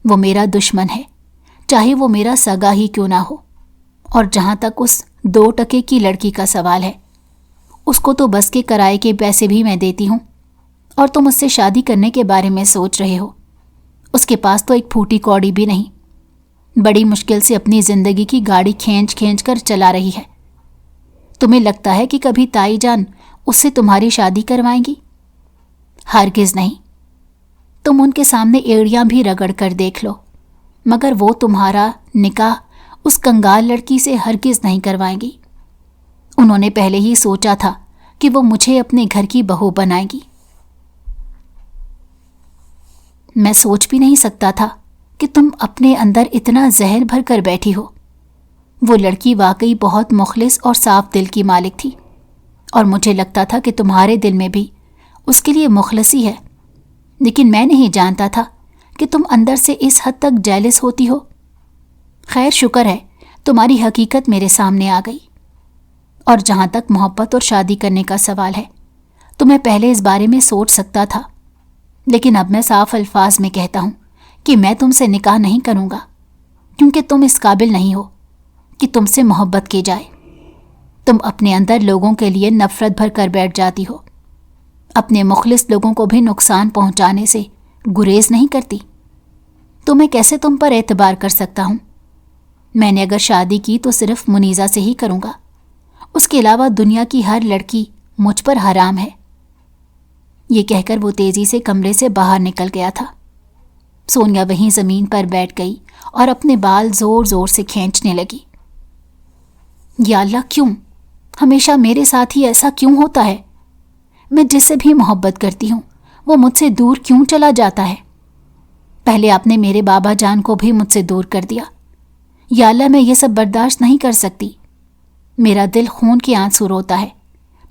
وہ میرا دشمن ہے، چاہے وہ میرا سگا ہی کیوں نہ ہو۔ اور جہاں تک اس 2 ٹکے کی لڑکی کا سوال ہے، اس کو تو بس کے کرائے کے پیسے بھی میں دیتی ہوں، اور تم اس سے شادی کرنے کے بارے میں سوچ رہے ہو۔ اس کے پاس تو ایک پھوٹی کوڑی بھی نہیں، بڑی مشکل سے اپنی زندگی کی گاڑی کھینچ کھینچ کر چلا رہی ہے۔ تمہیں لگتا ہے کہ کبھی تائی جان اس سے تمہاری شادی کروائیں گی؟ ہرگز نہیں۔ تم ان کے سامنے ایڑیاں بھی رگڑ کر دیکھ لو، مگر وہ تمہارا نکاح اس کنگال لڑکی سے ہرگز نہیں کروائیں گی۔ انہوں نے پہلے ہی سوچا تھا کہ وہ مجھے اپنے گھر کی بہو بنائیں گی۔ میں سوچ بھی نہیں سکتا تھا کہ تم اپنے اندر اتنا زہر بھر کر بیٹھی ہو۔ وہ لڑکی واقعی بہت مخلص اور صاف دل کی مالک تھی، اور مجھے لگتا تھا کہ تمہارے دل میں بھی اس کے لیے مخلصی ہے، لیکن میں نہیں جانتا تھا کہ تم اندر سے اس حد تک جیلس ہوتی ہو۔ خیر شکر ہے تمہاری حقیقت میرے سامنے آ گئی۔ اور جہاں تک محبت اور شادی کرنے کا سوال ہے تو میں پہلے اس بارے میں سوچ سکتا تھا، لیکن اب میں صاف الفاظ میں کہتا ہوں کہ میں تم سے نکاح نہیں کروں گا، کیونکہ تم اس قابل نہیں ہو کہ تم سے محبت کی جائے۔ تم اپنے اندر لوگوں کے لیے نفرت بھر کر بیٹھ جاتی ہو، اپنے مخلص لوگوں کو بھی نقصان پہنچانے سے گریز نہیں کرتی۔ تو میں کیسے تم پر اعتبار کر سکتا ہوں؟ میں نے اگر شادی کی تو صرف منیزہ سے ہی کروں گا، اس کے علاوہ دنیا کی ہر لڑکی مجھ پر حرام ہے۔ یہ کہہ کر وہ تیزی سے کمرے سے باہر نکل گیا تھا۔ سونیا وہیں زمین پر بیٹھ گئی اور اپنے بال زور زور سے کھینچنے لگی۔ یا اللہ، کیوں ہمیشہ میرے ساتھ ہی ایسا کیوں ہوتا ہے؟ میں جس سے بھی محبت کرتی ہوں وہ مجھ سے دور کیوں چلا جاتا ہے؟ پہلے آپ نے میرے بابا جان کو بھی مجھ سے دور کر دیا۔ یا اللہ، میں یہ سب برداشت نہیں کر سکتی۔ میرا دل خون کے آنسو روتا ہے،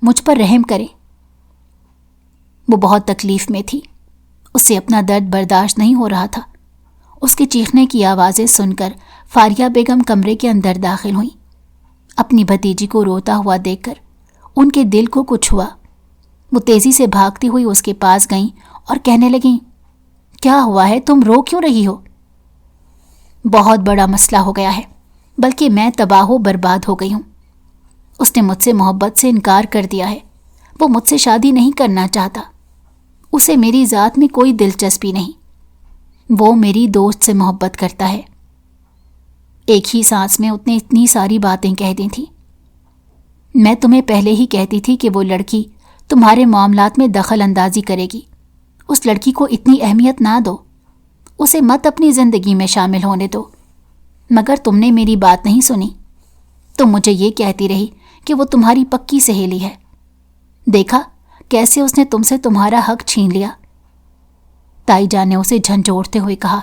مجھ پر رحم کریں۔ وہ بہت تکلیف میں تھی، اسے اپنا درد برداشت نہیں ہو رہا تھا۔ اس کے چیخنے کی آوازیں سن کر فاریہ بیگم کمرے کے اندر داخل ہوئیں۔ اپنی بھتیجی کو روتا ہوا دیکھ کر ان کے دل کو کچھ ہوا۔ وہ تیزی سے بھاگتی ہوئی اس کے پاس گئیں اور کہنے لگیں، کیا ہوا ہے؟ تم رو کیوں رہی ہو؟ بہت بڑا مسئلہ ہو گیا ہے، بلکہ میں تباہ و برباد ہو گئی ہوں۔ اس نے مجھ سے محبت سے انکار کر دیا ہے۔ وہ مجھ سے شادی نہیں کرنا چاہتا۔ اسے میری ذات میں کوئی دلچسپی نہیں۔ وہ میری دوست سے محبت کرتا ہے۔ ایک ہی سانس میں اس نے اتنی ساری باتیں کہہ دی تھیں۔ میں تمہیں پہلے ہی کہتی تھی کہ وہ لڑکی تمہارے معاملات میں دخل اندازی کرے گی۔ اس لڑکی کو اتنی اہمیت نہ دو، اسے مت اپنی زندگی میں شامل ہونے دو۔ مگر تم نے میری بات نہیں سنی۔ تم مجھے یہ کہتی رہی کہ وہ تمہاری پکی سہیلی ہے۔ دیکھا کیسے اس نے تم سے تمہارا حق چھین لیا۔ تائی جان نے اسے جھنجھوڑتے ہوئے کہا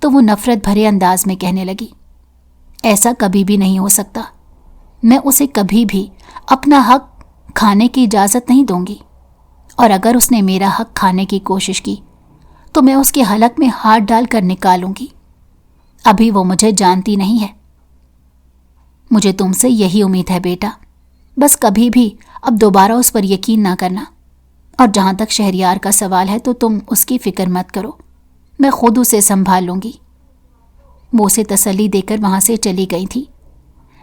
تو وہ نفرت بھرے انداز میں کہنے لگی، ایسا کبھی بھی نہیں ہو سکتا۔ میں اسے کبھی بھی اپنا حق کھانے کی اجازت نہیں دوں گی، اور اگر اس نے میرا حق کھانے کی کوشش کی تو میں اس کے حلق میں ہاتھ ڈال کر نکالوں گی۔ ابھی وہ مجھے جانتی نہیں ہے۔ مجھے تم سے یہی امید ہے بیٹا، بس کبھی بھی اب دوبارہ اس پر یقین نہ کرنا۔ اور جہاں تک شہریار کا سوال ہے تو تم اس کی فکر مت کرو، میں خود اسے سنبھال لوں گی۔ وہ اسے تسلی دے کر وہاں سے چلی گئی تھی،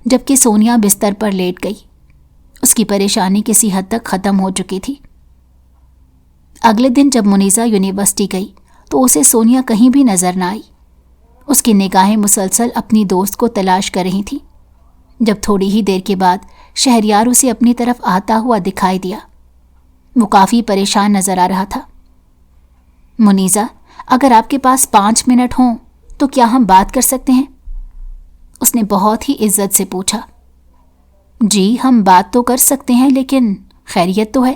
جبکہ سونیا بستر پر لیٹ گئی۔ اس کی پریشانی کسی حد تک ختم ہو چکی تھی۔ اگلے دن جب منیزہ یونیورسٹی گئی تو اسے سونیا کہیں بھی نظر نہ آئی۔ اس کی نگاہیں مسلسل اپنی دوست کو تلاش کر رہی تھیں۔ جب تھوڑی ہی دیر کے بعد شہریار اسے اپنی طرف آتا ہوا دکھائی دیا، وہ کافی پریشان نظر آ رہا تھا۔ منیزہ، اگر آپ کے پاس 5 منٹ ہوں تو کیا ہم بات کر سکتے ہیں؟ اس نے بہت ہی عزت سے پوچھا۔ جی ہم بات تو کر سکتے ہیں، لیکن خیریت تو ہے؟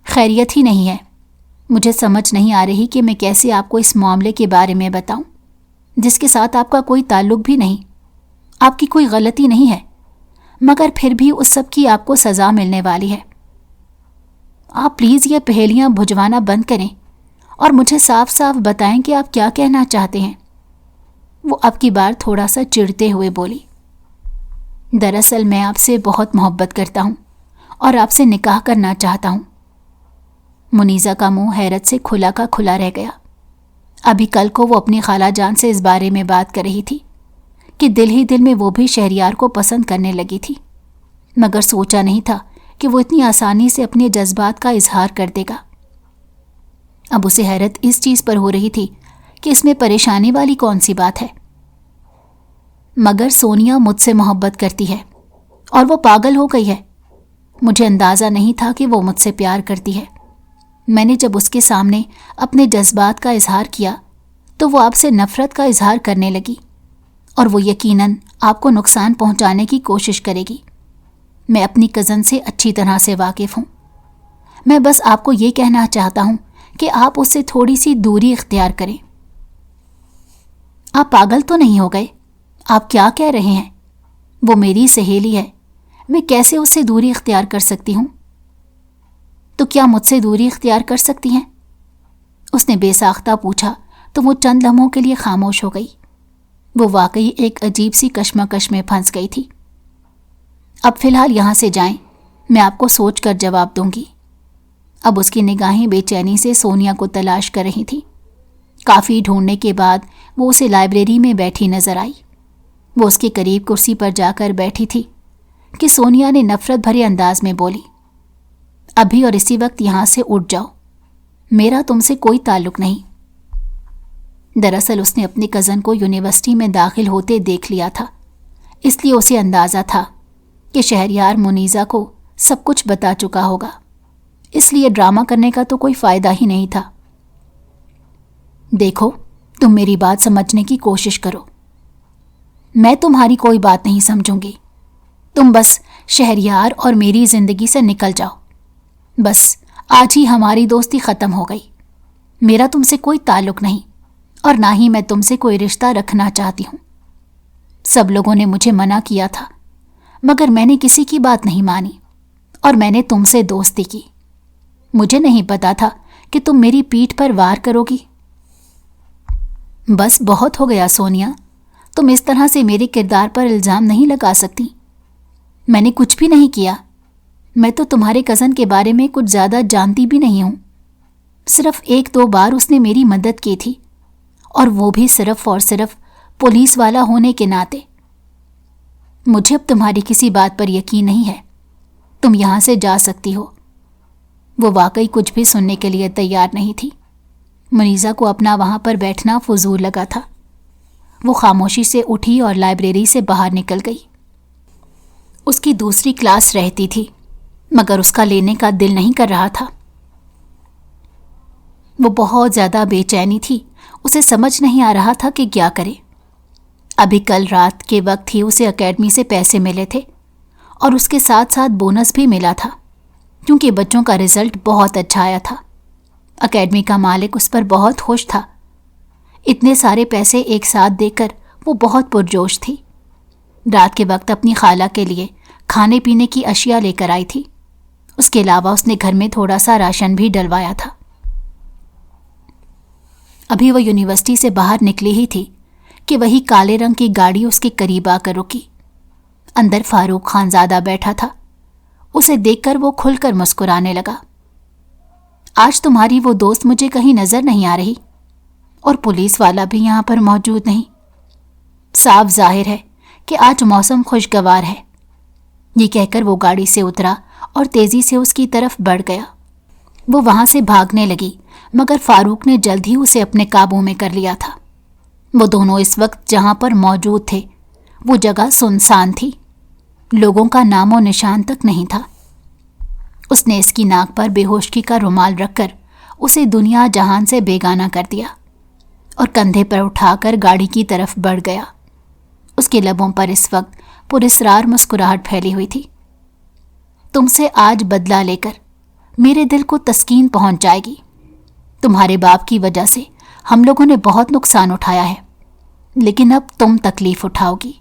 خیریت ہی نہیں ہے۔ مجھے سمجھ نہیں آ رہی کہ میں کیسے آپ کو اس معاملے کے بارے میں بتاؤں جس کے ساتھ آپ کا کوئی تعلق بھی نہیں، آپ کی کوئی غلطی نہیں ہے، مگر پھر بھی اس سب کی آپ کو سزا ملنے والی ہے۔ آپ پلیز یہ پہیلیاں بھجوانا بند کریں اور مجھے صاف صاف بتائیں کہ آپ کیا کہنا چاہتے ہیں۔ وہ اب کی بار تھوڑا سا چڑھتے ہوئے بولی، دراصل میں آپ سے بہت محبت کرتا ہوں اور آپ سے نکاح کرنا چاہتا ہوں۔ منیزہ کا منہ حیرت سے کھلا کا کھلا رہ گیا۔ ابھی کل کو وہ اپنی خالہ جان سے اس بارے میں بات کر رہی تھی کہ دل ہی دل میں وہ بھی شہریار کو پسند کرنے لگی تھی، مگر سوچا نہیں تھا کہ وہ اتنی آسانی سے اپنے جذبات کا اظہار کر دے گا۔ اب اسے حیرت اس چیز پر ہو رہی تھی کہ اس میں پریشانی والی کون سی بات ہے۔ مگر سونیا مجھ سے محبت کرتی ہے اور وہ پاگل ہو گئی ہے۔ مجھے اندازہ نہیں تھا کہ وہ مجھ سے پیار کرتی ہے۔ میں نے جب اس کے سامنے اپنے جذبات کا اظہار کیا تو وہ آپ سے نفرت کا اظہار کرنے لگی، اور وہ یقیناً آپ کو نقصان پہنچانے کی کوشش کرے گی۔ میں اپنی کزن سے اچھی طرح سے واقف ہوں۔ میں بس آپ کو یہ کہنا چاہتا ہوں کہ آپ اس سے تھوڑی سی دوری اختیار کریں۔ آپ پاگل تو نہیں ہو گئے؟ آپ کیا کہہ رہے ہیں؟ وہ میری سہیلی ہے، میں کیسے اس سے دوری اختیار کر سکتی ہوں؟ تو کیا مجھ سے دوری اختیار کر سکتی ہیں؟ اس نے بے ساختہ پوچھا تو وہ چند لمحوں کے لیے خاموش ہو گئی۔ وہ واقعی ایک عجیب سی کشمکش میں پھنس گئی تھی۔ اب فی الحال یہاں سے جائیں، میں آپ کو سوچ کر جواب دوں گی۔ اب اس کی نگاہیں بے چینی سے سونیا کو تلاش کر رہی تھی۔ کافی ڈھونڈنے کے بعد وہ اسے لائبریری میں بیٹھی نظر آئی۔ وہ اس کے قریب کرسی پر جا کر بیٹھی تھی کہ سونیا نے نفرت بھرے انداز میں بولی، ابھی اور اسی وقت یہاں سے اٹھ جاؤ، میرا تم سے کوئی تعلق نہیں۔ دراصل اس نے اپنی کزن کو یونیورسٹی میں داخل ہوتے دیکھ لیا تھا، اس لیے اسے اندازہ تھا کہ شہریار منیزہ کو سب کچھ بتا چکا ہوگا، اس لیے ڈرامہ کرنے کا تو کوئی فائدہ ہی نہیں تھا۔ دیکھو، تم میری بات سمجھنے کی کوشش کرو، میں تمہاری کوئی بات نہیں سمجھوں گی، تم بس شہریار اور میری زندگی سے نکل جاؤ۔ بس آج ہی ہماری دوستی ختم ہو گئی، میرا تم سے کوئی تعلق نہیں اور نہ ہی میں تم سے کوئی رشتہ رکھنا چاہتی ہوں۔ سب لوگوں نے مجھے منع کیا تھا مگر میں نے کسی کی بات نہیں مانی اور میں نے تم سے دوستی کی۔ مجھے نہیں پتا تھا کہ تم میری پیٹھ پر وار کرو گی۔ بس بہت ہو گیا سونیا، تم اس طرح سے میرے کردار پر الزام نہیں لگا سکتی۔ میں نے کچھ بھی نہیں کیا، میں تو تمہارے کزن کے بارے میں کچھ زیادہ جانتی بھی نہیں ہوں۔ صرف 1-2 بار اس نے میری مدد کی تھی، اور وہ بھی صرف اور صرف پولیس والا ہونے کے ناطے۔ مجھے اب تمہاری کسی بات پر یقین نہیں ہے، تم یہاں سے جا سکتی ہو۔ وہ واقعی کچھ بھی سننے کے لیے تیار نہیں تھی۔ منیزہ کو اپنا وہاں پر بیٹھنا فضول لگا تھا۔ وہ خاموشی سے اٹھی اور لائبریری سے باہر نکل گئی۔ اس کی دوسری کلاس رہتی تھی مگر اس کا لینے کا دل نہیں کر رہا تھا۔ وہ بہت زیادہ بے چینی تھی، اسے سمجھ نہیں آ رہا تھا کہ کیا کرے۔ ابھی کل رات کے وقت ہی اسے اکیڈمی سے پیسے ملے تھے اور اس کے ساتھ ساتھ بونس بھی ملا تھا کیونکہ بچوں کا رزلٹ بہت اچھا آیا تھا۔ اکیڈمی کا مالک اس پر بہت خوش تھا۔ اتنے سارے پیسے ایک ساتھ دے کر وہ بہت پرجوش تھی۔ رات کے وقت اپنی خالہ کے لیے کھانے پینے کی اشیاء لے کر آئی تھی۔ اس کے علاوہ اس نے گھر میں تھوڑا سا راشن بھی ڈلوایا تھا۔ ابھی وہ یونیورسٹی سے باہر نکلی ہی تھی کہ وہی کالے رنگ کی گاڑی اس کے قریب آ کر رکی۔ اندر فاروق خانزادہ بیٹھا تھا۔ اسے دیکھ کر وہ کھل کر مسکرانے لگا۔ آج تمہاری وہ دوست مجھے کہیں نظر نہیں آ رہی اور پولیس والا بھی یہاں پر موجود نہیں۔ صاف ظاہر ہے کہ آج موسم خوشگوار ہے۔ یہ کہہ کر وہ گاڑی سے اترا اور تیزی سے اس کی طرف بڑھ گیا۔ وہ وہاں سے بھاگنے لگی مگر فاروق نے جلد ہی اسے اپنے قابو میں کر لیا تھا۔ وہ دونوں اس وقت جہاں پر موجود تھے وہ جگہ سنسان تھی، لوگوں کا نام و نشان تک نہیں تھا۔ اس نے اس کی ناک پر بے ہوشی کا رومال رکھ کر اسے دنیا جہان سے بیگانہ کر دیا اور کندھے پر اٹھا کر گاڑی کی طرف بڑھ گیا۔ اس کے لبوں پر اس وقت پراسرار مسکراہٹ پھیلی ہوئی تھی۔ تم سے آج بدلہ لے کر میرے دل کو تسکین پہنچ جائے گی۔ تمہارے باپ کی وجہ سے ہم لوگوں نے بہت نقصان اٹھایا ہے، لیکن اب تم تکلیف اٹھاؤ گی۔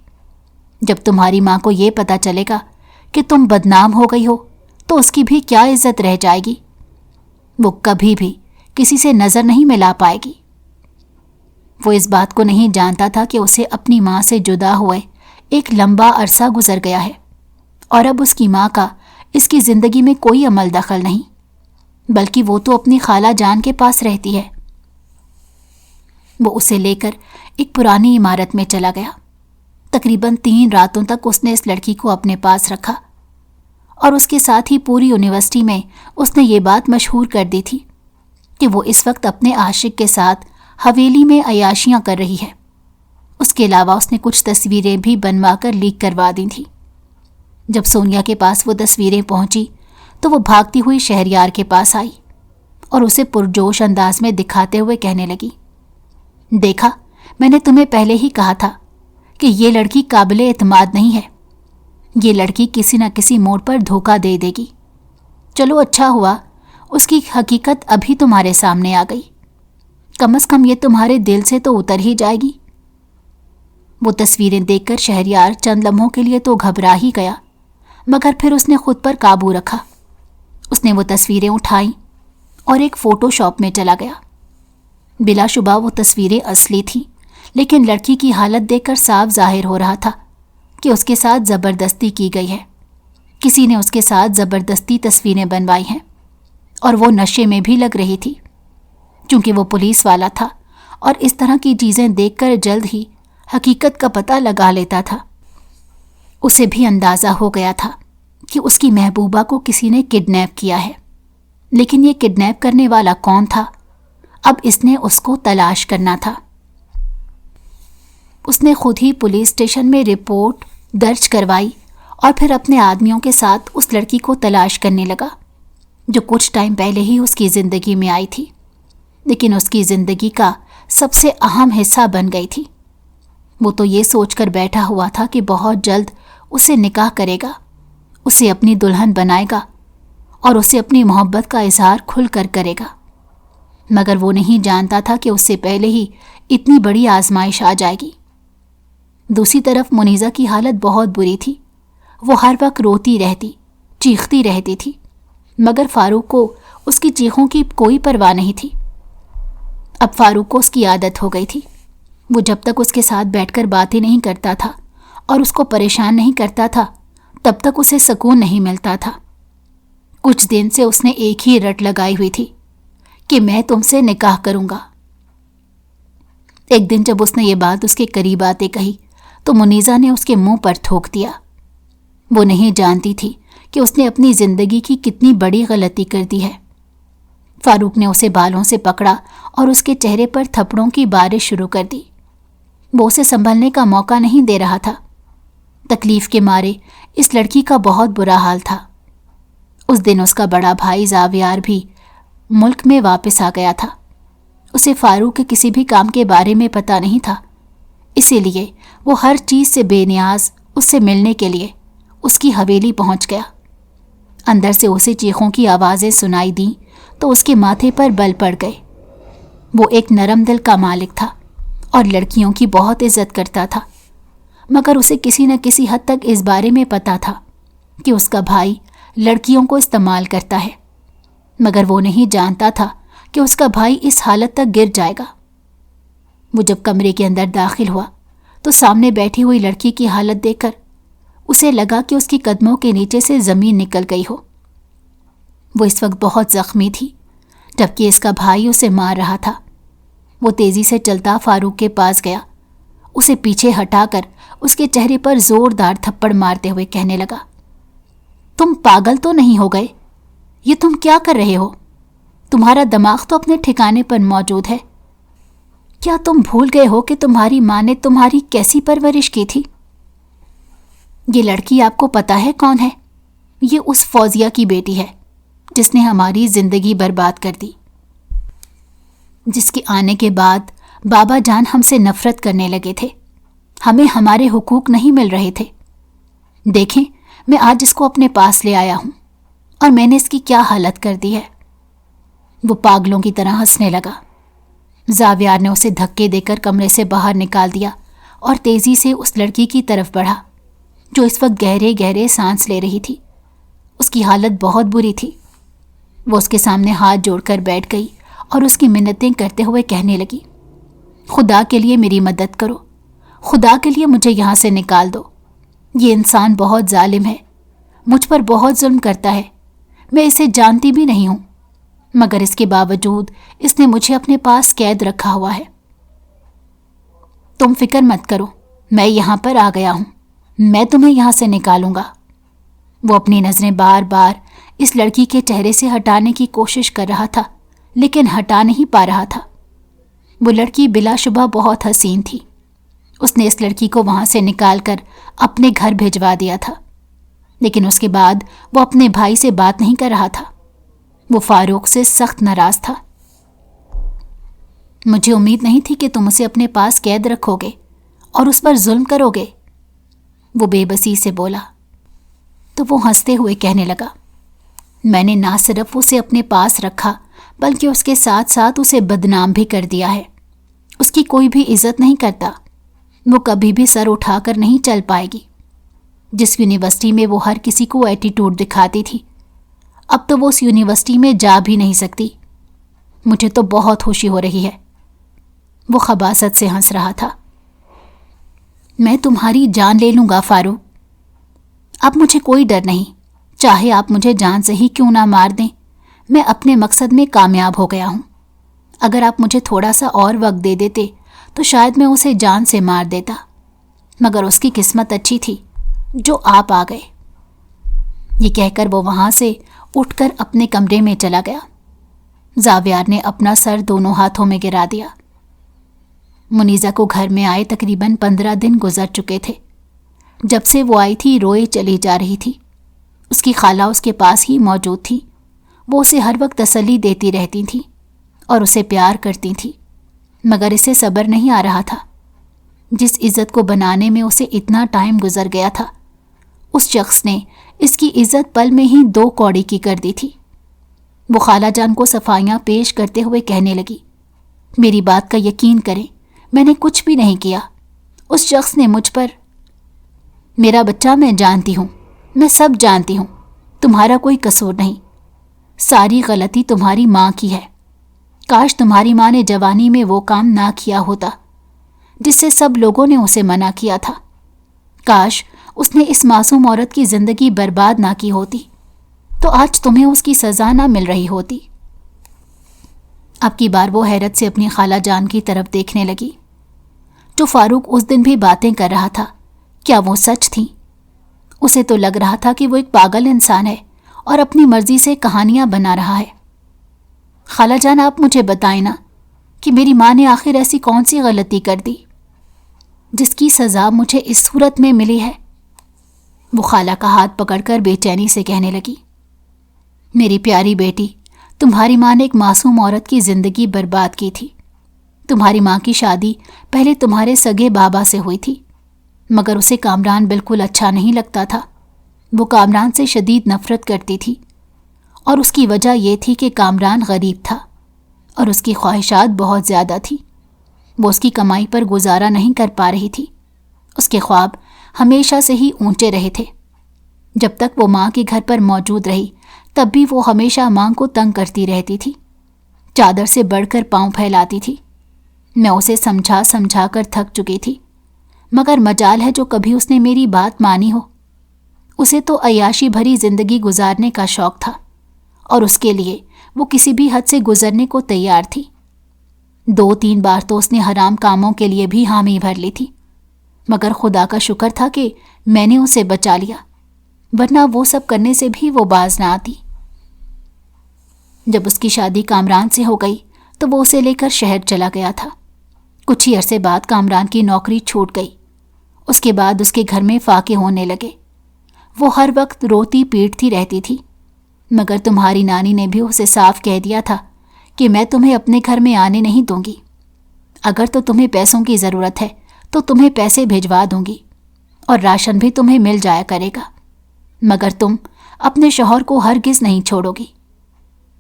جب تمہاری ماں کو یہ پتہ چلے گا کہ تم بدنام ہو گئی ہو تو اس کی بھی کیا عزت رہ جائے گی۔ وہ کبھی بھی کسی سے نظر نہیں ملا پائے گی۔ وہ اس بات کو نہیں جانتا تھا کہ اسے اپنی ماں سے جدا ہوئے ایک لمبا عرصہ گزر گیا ہے اور اب اس کی ماں کا اس کی زندگی میں کوئی عمل دخل نہیں، بلکہ وہ تو اپنی خالہ جان کے پاس رہتی ہے۔ وہ اسے لے کر ایک پرانی عمارت میں چلا گیا۔ تقریباً 3 راتوں تک اس نے اس لڑکی کو اپنے پاس رکھا اور اس کے ساتھ ہی پوری یونیورسٹی میں اس نے یہ بات مشہور کر دی تھی کہ وہ اس وقت اپنے عاشق کے ساتھ حویلی میں عیاشیاں کر رہی ہے۔ اس کے علاوہ اس نے کچھ تصویریں بھی بنوا کر لیک کروا دی تھیں۔ جب سونیا کے پاس وہ تصویریں پہنچی تو وہ بھاگتی ہوئی شہریار کے پاس آئی اور اسے پرجوش انداز میں دکھاتے ہوئے کہنے لگی، دیکھا، میں نے تمہیں پہلے ہی کہا تھا کہ یہ لڑکی قابل اعتماد نہیں ہے۔ یہ لڑکی کسی نہ کسی موڑ پر دھوکہ دے دے گی۔ چلو اچھا ہوا اس کی حقیقت ابھی تمہارے سامنے آ گئی، کم از کم یہ تمہارے دل سے تو اتر ہی جائے گی۔ وہ تصویریں دیکھ کر شہریار چند لمحوں کے لیے تو گھبرا ہی گیا، مگر پھر اس نے خود پر قابو رکھا اس نے وہ تصویریں اٹھائیں اور ایک فوٹو شاپ میں چلا گیا۔ بلا شبہ وہ تصویریں اصلی تھیں، لیکن لڑکی کی حالت دیکھ کر صاف ظاہر ہو رہا تھا کہ اس کے ساتھ زبردستی کی گئی ہے۔ کسی نے اس کے ساتھ زبردستی تصویریں بنوائی ہیں، اور وہ نشے میں بھی لگ رہی تھی۔ چونکہ وہ پولیس والا تھا اور اس طرح کی چیزیں دیکھ کر جلد ہی حقیقت کا پتہ لگا لیتا تھا۔ اسے بھی اندازہ ہو گیا تھا کہ اس کی محبوبہ کو کسی نے کڈنیپ کیا ہے، لیکن یہ کڈنیپ کرنے والا کون تھا؟ اب اس نے اس کو تلاش کرنا تھا۔ اس نے خود ہی پولیس اسٹیشن میں رپورٹ درج کروائی اور پھر اپنے آدمیوں کے ساتھ اس لڑکی کو تلاش کرنے لگا جو کچھ ٹائم پہلے ہی اس کی زندگی میں آئی تھی، لیکن اس کی زندگی کا سب سے اہم حصہ بن گئی تھی۔ وہ تو یہ سوچ کر بیٹھا ہوا تھا کہ بہت جلد اسے نکاح کرے گا، اسے اپنی دلہن بنائے گا اور اسے اپنی محبت کا اظہار کھل کر کرے گا، مگر وہ نہیں جانتا تھا کہ اس سے پہلے ہی اتنی بڑی آزمائش آ جائے گی۔ دوسری طرف منیزہ کی حالت بہت بری تھی۔ وہ ہر وقت روتی رہتی، چیختی رہتی تھی، مگر فاروق کو اس کی چیخوں کی کوئی پرواہ نہیں تھی۔ اب فاروق کو اس کی عادت ہو گئی تھی۔ وہ جب تک اس کے ساتھ بیٹھ کر باتیں نہیں کرتا تھا اور اس کو پریشان نہیں کرتا تھا، تب تک اسے سکون نہیں ملتا تھا۔ کچھ دن سے اس نے ایک ہی رٹ لگائی ہوئی تھی کہ میں تم سے نکاح کروں گا۔ ایک دن جب اس نے یہ بات اس کے قریب آتے کہی تو منیزہ نے اس کے منہ پر تھوک دیا۔ وہ نہیں جانتی تھی کہ اس نے اپنی زندگی کی کتنی بڑی غلطی کر دی ہے۔ فاروق نے اسے بالوں سے پکڑا اور اس کے چہرے پر تھپڑوں کی بارش شروع کر دی۔ وہ اسے سنبھلنے کا موقع نہیں دے رہا تھا۔ تکلیف کے مارے اس لڑکی کا بہت برا حال تھا۔ اس دن اس کا بڑا بھائی زاویار بھی ملک میں واپس آ گیا تھا۔ اسے فاروق کے کسی بھی کام کے بارے میں پتہ نہیں تھا، اسی لیے وہ ہر چیز سے بے نیاز اس سے ملنے کے لیے اس کی حویلی پہنچ گیا۔ اندر سے اسے چیخوں کی آوازیں سنائی دیں تو اس کے ماتھے پر بل پڑ گئے۔ وہ ایک نرم دل کا مالک تھا اور لڑکیوں کی بہت عزت کرتا تھا، مگر اسے کسی نہ کسی حد تک اس بارے میں پتہ تھا کہ اس کا بھائی لڑکیوں کو استعمال کرتا ہے، مگر وہ نہیں جانتا تھا کہ اس کا بھائی اس حالت تک گر جائے گا۔ وہ جب کمرے کے اندر داخل ہوا تو سامنے بیٹھی ہوئی لڑکی کی حالت دیکھ کر اسے لگا کہ اس کی قدموں کے نیچے سے زمین نکل گئی ہو۔ وہ اس وقت بہت زخمی تھی، جبکہ اس کا بھائی اسے مار رہا تھا۔ وہ تیزی سے چلتا فاروق کے پاس گیا، اسے پیچھے ہٹا کر اس کے چہرے پر زوردار تھپڑ مارتے ہوئے کہنے لگا، تم پاگل تو نہیں ہو گئے؟ یہ تم کیا کر رہے ہو؟ تمہارا دماغ تو اپنے ٹھکانے پر موجود ہے۔ کیا تم بھول گئے ہو کہ تمہاری ماں نے تمہاری کیسی پرورش کی تھی؟ یہ لڑکی آپ کو پتہ ہے کون ہے؟ یہ اس فوزیہ کی بیٹی ہے جس نے ہماری زندگی برباد کر دی، جس کے آنے کے بعد بابا جان ہم سے نفرت کرنے لگے تھے، ہمیں ہمارے حقوق نہیں مل رہے تھے۔ دیکھیں، میں آج اس کو اپنے پاس لے آیا ہوں اور میں نے اس کی کیا حالت کر دی ہے۔ وہ پاگلوں کی طرح ہنسنے لگا۔ زاویار نے اسے دھکے دے کر کمرے سے باہر نکال دیا اور تیزی سے اس لڑکی کی طرف بڑھا جو اس وقت گہرے گہرے سانس لے رہی تھی۔ اس کی حالت بہت بری تھی۔ وہ اس کے سامنے ہاتھ جوڑ کر بیٹھ گئی اور اس کی منتیں کرتے ہوئے کہنے لگی، خدا کے لیے میری مدد کرو، خدا کے لیے مجھے یہاں سے نکال دو۔ یہ انسان بہت ظالم ہے، مجھ پر بہت ظلم کرتا ہے، میں اسے جانتی بھی نہیں ہوں، مگر اس کے باوجود اس نے مجھے اپنے پاس قید رکھا ہوا ہے۔ تم فکر مت کرو، میں یہاں پر آ گیا ہوں، میں تمہیں یہاں سے نکالوں گا۔ وہ اپنی نظریں بار بار اس لڑکی کے چہرے سے ہٹانے کی کوشش کر رہا تھا، لیکن ہٹا نہیں پا رہا تھا۔ وہ لڑکی بلا شبہ بہت حسین تھی۔ اس نے اس لڑکی کو وہاں سے نکال کر اپنے گھر بھیجوا دیا تھا، لیکن اس کے بعد وہ اپنے بھائی سے بات نہیں کر رہا تھا۔ وہ فاروق سے سخت ناراض تھا۔ مجھے امید نہیں تھی کہ تم اسے اپنے پاس قید رکھو گے اور اس پر ظلم کرو گے، وہ بے بسی سے بولا۔ تو وہ ہنستے ہوئے کہنے لگا، میں نے نہ صرف اسے اپنے پاس رکھا بلکہ اس کے ساتھ ساتھ اسے بدنام بھی کر دیا ہے۔ اس کی کوئی بھی عزت نہیں کرتا، وہ کبھی بھی سر اٹھا کر نہیں چل پائے گی۔ جس یونیورسٹی میں وہ ہر کسی کو ایٹیٹیوڈ دکھاتی تھی، اب تو وہ اس یونیورسٹی میں جا بھی نہیں سکتی۔ مجھے تو بہت خوشی ہو رہی ہے۔ وہ خباثت سے ہنس رہا تھا۔ میں تمہاری جان لے لوں گا فاروق، اب مجھے کوئی ڈر نہیں، چاہے آپ مجھے جان سے ہی کیوں نہ مار دیں، میں اپنے مقصد میں کامیاب ہو گیا ہوں۔ اگر آپ مجھے تھوڑا سا اور وقت دے دیتے تو شاید میں اسے جان سے مار دیتا، مگر اس کی قسمت اچھی تھی جو آپ آ گئے۔ یہ کہہ کر وہ وہاں سے اٹھ کر اپنے کمرے میں چلا گیا۔ زاویار نے اپنا سر دونوں ہاتھوں میں گرا دیا۔ منیزہ کو گھر میں آئے تقریباً 15 دن گزر چکے تھے۔ جب سے وہ آئی تھی روئے چلی جا رہی تھی۔ اس کی خالہ اس کے پاس ہی موجود تھی۔ وہ اسے ہر وقت تسلی دیتی رہتی تھیں اور اسے پیار کرتی تھیں، مگر اسے صبر نہیں آ رہا تھا۔ جس عزت کو بنانے میں اسے اتنا ٹائم گزر گیا تھا، اس شخص نے اس کی عزت پل میں ہی 2 کوڑی کی کر دی تھی۔ وہ خالہ جان کو صفائیاں پیش کرتے ہوئے کہنے لگی، میری بات کا یقین کریں، میں نے کچھ بھی نہیں کیا۔ اس شخص نے مجھ پر… میرا بچہ، میں جانتی ہوں، میں سب جانتی ہوں، تمہارا کوئی قصور نہیں، ساری غلطی تمہاری ماں کی ہے۔ کاش تمہاری ماں نے جوانی میں وہ کام نہ کیا ہوتا جس سے سب لوگوں نے اسے منع کیا تھا۔ کاش اس نے اس معصوم عورت کی زندگی برباد نہ کی ہوتی تو آج تمہیں اس کی سزا نہ مل رہی ہوتی۔ اب کی بار وہ حیرت سے اپنی خالہ جان کی طرف دیکھنے لگی۔ جو فاروق اس دن بھی باتیں کر رہا تھا، کیا وہ سچ تھیں؟ اسے تو لگ رہا تھا کہ وہ ایک پاگل انسان ہے اور اپنی مرضی سے کہانیاں بنا رہا ہے۔ خالہ جان، آپ مجھے بتائیں نا کہ میری ماں نے آخر ایسی کون سی غلطی کر دی جس کی سزا مجھے اس صورت میں ملی ہے؟ وہ خالہ کا ہاتھ پکڑ کر بے چینی سے کہنے لگی، میری پیاری بیٹی، تمہاری ماں نے ایک معصوم عورت کی زندگی برباد کی تھی۔ تمہاری ماں کی شادی پہلے تمہارے سگے بابا سے ہوئی تھی، مگر اسے کامران بالکل اچھا نہیں لگتا تھا۔ وہ کامران سے شدید نفرت کرتی تھی، اور اس کی وجہ یہ تھی کہ کامران غریب تھا اور اس کی خواہشات بہت زیادہ تھی۔ وہ اس کی کمائی پر گزارا نہیں کر پا رہی تھی۔ اس کے خواب ہمیشہ سے ہی اونچے رہے تھے۔ جب تک وہ ماں کے گھر پر موجود رہی تب بھی وہ ہمیشہ ماں کو تنگ کرتی رہتی تھی، چادر سے بڑھ کر پاؤں پھیلاتی تھی۔ میں اسے سمجھا کر تھک چکی تھی، مگر مجال ہے جو کبھی اس نے میری بات مانی ہو۔ اسے تو عیاشی بھری زندگی گزارنے کا شوق تھا اور اس کے لیے وہ کسی بھی حد سے گزرنے کو تیار تھی۔ 2-3 بار تو اس نے حرام کاموں کے لیے بھی حامی بھر لی تھی، مگر خدا کا شکر تھا کہ میں نے اسے بچا لیا، ورنہ وہ سب کرنے سے بھی وہ باز نہ آتی۔ جب اس کی شادی کامران سے ہو گئی تو وہ اسے لے کر شہر چلا گیا تھا۔ کچھ ہی عرصے بعد کامران کی نوکری چھوٹ گئی۔ اس کے بعد اس کے گھر میں فاقے ہونے لگے۔ وہ ہر وقت روتی پیٹتی رہتی تھی، مگر تمہاری نانی نے بھی اسے صاف کہہ دیا تھا کہ میں تمہیں اپنے گھر میں آنے نہیں دوں گی۔ اگر تو تمہیں پیسوں کی ضرورت ہے تو تمہیں پیسے بھیجوا دوں گی اور راشن بھی تمہیں مل جایا کرے گا، مگر تم اپنے شوہر کو ہرگز نہیں چھوڑو گی۔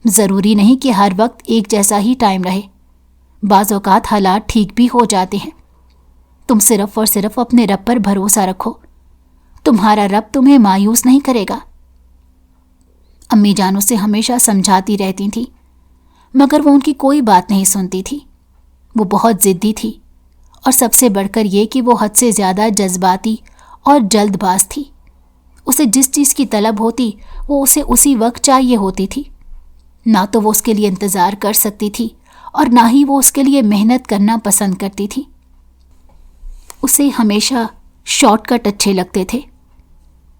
ضروری نہیں کہ ہر وقت ایک جیسا ہی ٹائم رہے، بعض اوقات حالات ٹھیک بھی ہو جاتے ہیں۔ تم صرف اور صرف اپنے رب پر بھروسہ رکھو، تمہارا رب تمہیں مایوس نہیں کرے گا۔ امی جان اسے ہمیشہ سمجھاتی رہتی تھی، مگر وہ ان کی کوئی بات نہیں سنتی تھی۔ وہ بہت ضدی تھی، اور سب سے بڑھ کر یہ کہ وہ حد سے زیادہ جذباتی اور جلد باز تھی۔ اسے جس چیز کی طلب ہوتی وہ اسے اسی وقت چاہیے ہوتی تھی۔ نہ تو وہ اس کے لیے انتظار کر سکتی تھی اور نہ ہی وہ اس کے لیے محنت کرنا پسند کرتی تھی۔ اسے ہمیشہ شارٹ کٹ اچھے لگتے تھے۔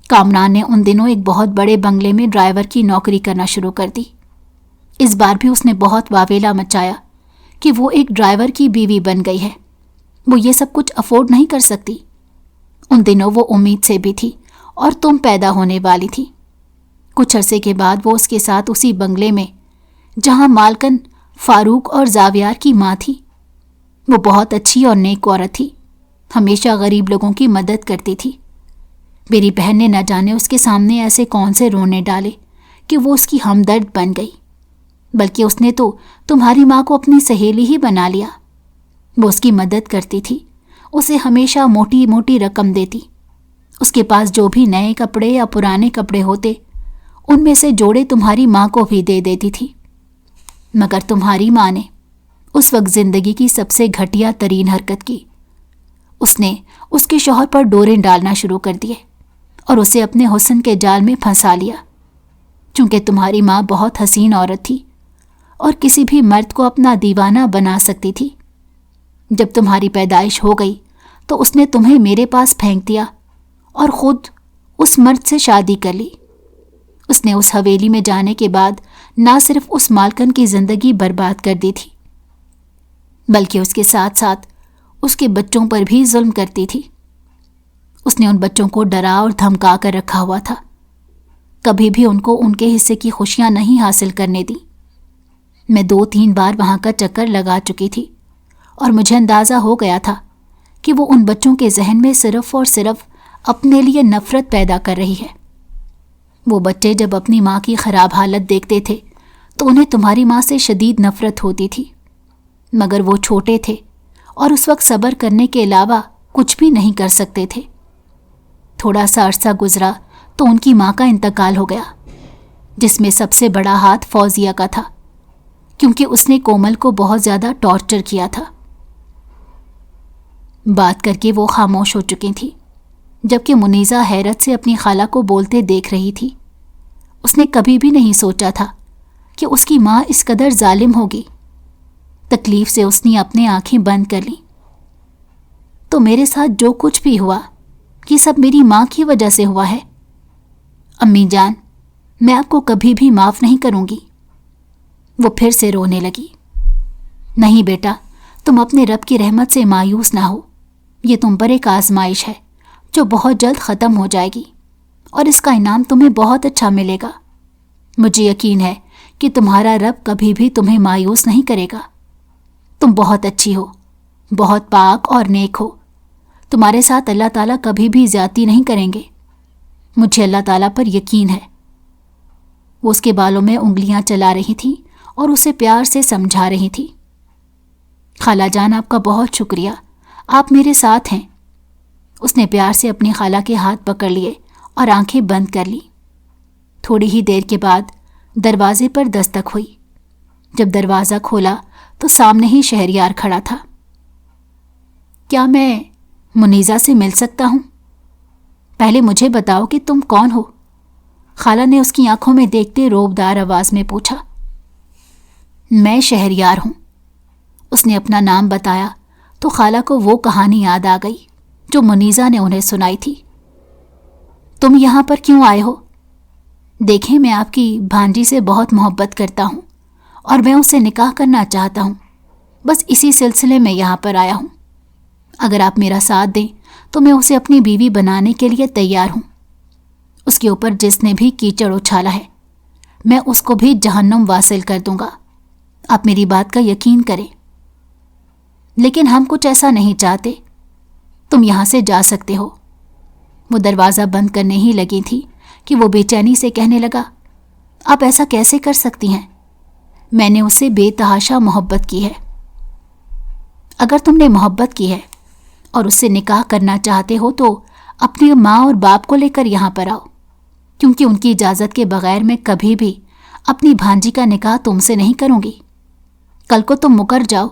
کامران نے ان دنوں ایک بہت بڑے بنگلے میں ڈرائیور کی نوکری کرنا شروع کر دی۔ اس بار بھی اس نے بہت واویلا مچایا کہ وہ ایک ڈرائیور کی بیوی بن گئی ہے، وہ یہ سب کچھ افورڈ نہیں کر سکتی۔ ان دنوں وہ امید سے بھی تھی اور تم پیدا ہونے والی تھی۔ کچھ عرصے کے بعد وہ اس کے ساتھ اسی بنگلے میں، جہاں مالکن فاروق اور زاویار کی ماں تھی۔ وہ بہت اچھی اور نیک عورت تھی، ہمیشہ غریب لوگوں کی مدد کرتی تھی۔ میری بہن نے نہ جانے اس کے سامنے ایسے کون سے رونے ڈالے کہ وہ اس کی ہمدرد بن گئی، بلکہ اس نے تو تمہاری ماں کو اپنی سہیلی ہی بنا لیا۔ وہ اس کی مدد کرتی تھی، اسے ہمیشہ موٹی موٹی رقم دیتی۔ اس کے پاس جو بھی نئے کپڑے یا پرانے کپڑے ہوتے ان میں سے جوڑے تمہاری ماں کو بھی دے دیتی تھی، مگر تمہاری ماں نے اس وقت زندگی کی سب سے گھٹیا ترین حرکت کی۔ اس نے اس کے شوہر پر ڈوریں ڈالنا شروع کر دیے اور اسے اپنے حسن کے جال میں پھنسا لیا۔ چونکہ تمہاری ماں بہت حسین عورت تھی اور کسی بھی مرد کو اپنا دیوانہ بنا سکتی تھی، جب تمہاری پیدائش ہو گئی تو اس نے تمہیں میرے پاس پھینک دیا اور خود اس مرد سے شادی کر لی۔ اس نے اس حویلی میں جانے کے بعد نہ صرف اس مالکن کی زندگی برباد کر دی تھی، بلکہ اس کے ساتھ ساتھ اس کے بچوں پر بھی ظلم کرتی تھی۔ اس نے ان بچوں کو ڈرا اور دھمکا کر رکھا ہوا تھا، کبھی بھی ان کو ان کے حصے کی خوشیاں نہیں حاصل کرنے دی۔ میں 2-3 بار وہاں کا چکر لگا چکی تھی اور مجھے اندازہ ہو گیا تھا کہ وہ ان بچوں کے ذہن میں صرف اور صرف اپنے لیے نفرت پیدا کر رہی ہے۔ وہ بچے جب اپنی ماں کی خراب حالت دیکھتے تھے تو انہیں تمہاری ماں سے شدید نفرت ہوتی تھی، مگر وہ چھوٹے تھے اور اس وقت صبر کرنے کے علاوہ کچھ بھی نہیں کر سکتے تھے۔ تھوڑا سا عرصہ گزرا تو ان کی ماں کا انتقال ہو گیا، جس میں سب سے بڑا ہاتھ فوزیہ کا تھا، کیونکہ اس نے کومل کو بہت زیادہ ٹارچر کیا تھا۔ بات کر کے وہ خاموش ہو چکی تھی، جبکہ منیزہ حیرت سے اپنی خالہ کو بولتے دیکھ رہی تھی۔ اس نے کبھی بھی نہیں سوچا تھا کہ اس کی ماں اس قدر ظالم ہوگی۔ تکلیف سے اس نے اپنی آنکھیں بند کر لیں۔ تو میرے ساتھ جو کچھ بھی ہوا یہ سب میری ماں کی وجہ سے ہوا ہے امی جان، میں آپ کو کبھی بھی معاف نہیں کروں گی۔ وہ پھر سے رونے لگی۔ نہیں بیٹا، تم اپنے رب کی رحمت سے مایوس نہ ہو، یہ تم پر ایک آزمائش ہے جو بہت جلد ختم ہو جائے گی اور اس کا انعام تمہیں بہت اچھا ملے گا۔ مجھے یقین ہے کہ تمہارا رب کبھی بھی تمہیں مایوس نہیں کرے گا۔ تم بہت اچھی ہو، بہت پاک اور نیک ہو، تمہارے ساتھ اللہ تعالیٰ کبھی بھی زیادتی نہیں کریں گے، مجھے اللہ تعالیٰ پر یقین ہے۔ وہ اس کے بالوں میں انگلیاں چلا رہی تھی اور اسے پیار سے سمجھا رہی تھی۔ خالہ جان، آپ کا بہت شکریہ، آپ میرے ساتھ ہیں۔ اس نے پیار سے اپنی خالہ کے ہاتھ پکڑ لیے اور آنکھیں بند کر لی۔ تھوڑی ہی دیر کے بعد دروازے پر دستک ہوئی۔ جب دروازہ کھولا تو سامنے ہی شہریار کھڑا تھا۔ کیا میں منیزہ سے مل سکتا ہوں؟ پہلے مجھے بتاؤ کہ تم کون ہو؟ خالہ نے اس کی آنکھوں میں دیکھتے روبدار آواز میں پوچھا۔ میں شہریار ہوں۔ اس نے اپنا نام بتایا تو خالہ کو وہ کہانی یاد آ گئی جو منیزہ نے انہیں سنائی تھی۔ تم یہاں پر کیوں آئے ہو؟ دیکھیں، میں آپ کی بھانجی سے بہت محبت کرتا ہوں اور میں اس سے نکاح کرنا چاہتا ہوں، بس اسی سلسلے میں یہاں پر آیا ہوں۔ اگر آپ میرا ساتھ دیں تو میں اسے اپنی بیوی بنانے کے لیے تیار ہوں۔ اس کے اوپر جس نے بھی کیچڑ اچھالا ہے میں اس کو بھی جہنم واصل کر دوں گا، آپ میری بات کا یقین کریں۔ لیکن ہم کچھ ایسا نہیں چاہتے، تم یہاں سے جا سکتے ہو۔ وہ دروازہ بند کرنے ہی لگی تھی کہ وہ بے چینی سے کہنے لگا، آپ ایسا کیسے کر سکتی ہیں؟ میں نے اس سے بے تحاشا محبت کی ہے۔ اگر تم نے محبت کی ہے اور اس سے نکاح کرنا چاہتے ہو تو اپنی ماں اور باپ کو لے کر یہاں پر آؤ، کیونکہ ان کی اجازت کے بغیر میں کبھی بھی اپنی بھانجی کا نکاح تم سے نہیں کروں گی۔ کل کو تم مکر جاؤ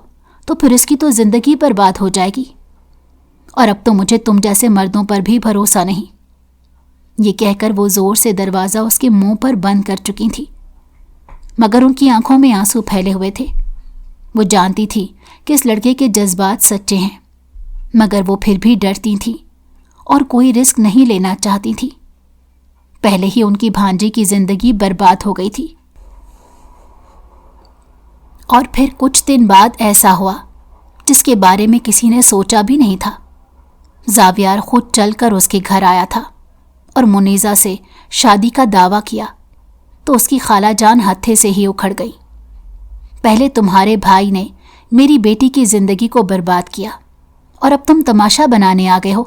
تو پھر اس کی تو زندگی برباد ہو جائے گی، اور اب تو مجھے تم جیسے مردوں پر بھی بھروسہ نہیں۔ یہ کہہ کر وہ زور سے دروازہ اس کے منہ پر بند کر چکی تھی، مگر ان کی آنکھوں میں آنسو پھیلے ہوئے تھے۔ وہ جانتی تھی کہ اس لڑکے کے جذبات سچے ہیں، مگر وہ پھر بھی ڈرتی تھی اور کوئی رسک نہیں لینا چاہتی تھی۔ پہلے ہی ان کی بھانجی کی زندگی برباد ہو گئی تھی۔ اور پھر کچھ دن بعد ایسا ہوا جس کے بارے میں کسی نے سوچا بھی نہیں تھا۔ زاویار خود چل کر اس کے گھر آیا تھا اور منیزہ سے شادی کا دعویٰ کیا تو اس کی خالہ جان ہتھے سے ہی اکھڑ گئی۔ پہلے تمہارے بھائی نے میری بیٹی کی زندگی کو برباد کیا اور اب تم تماشا بنانے آ گئے ہو۔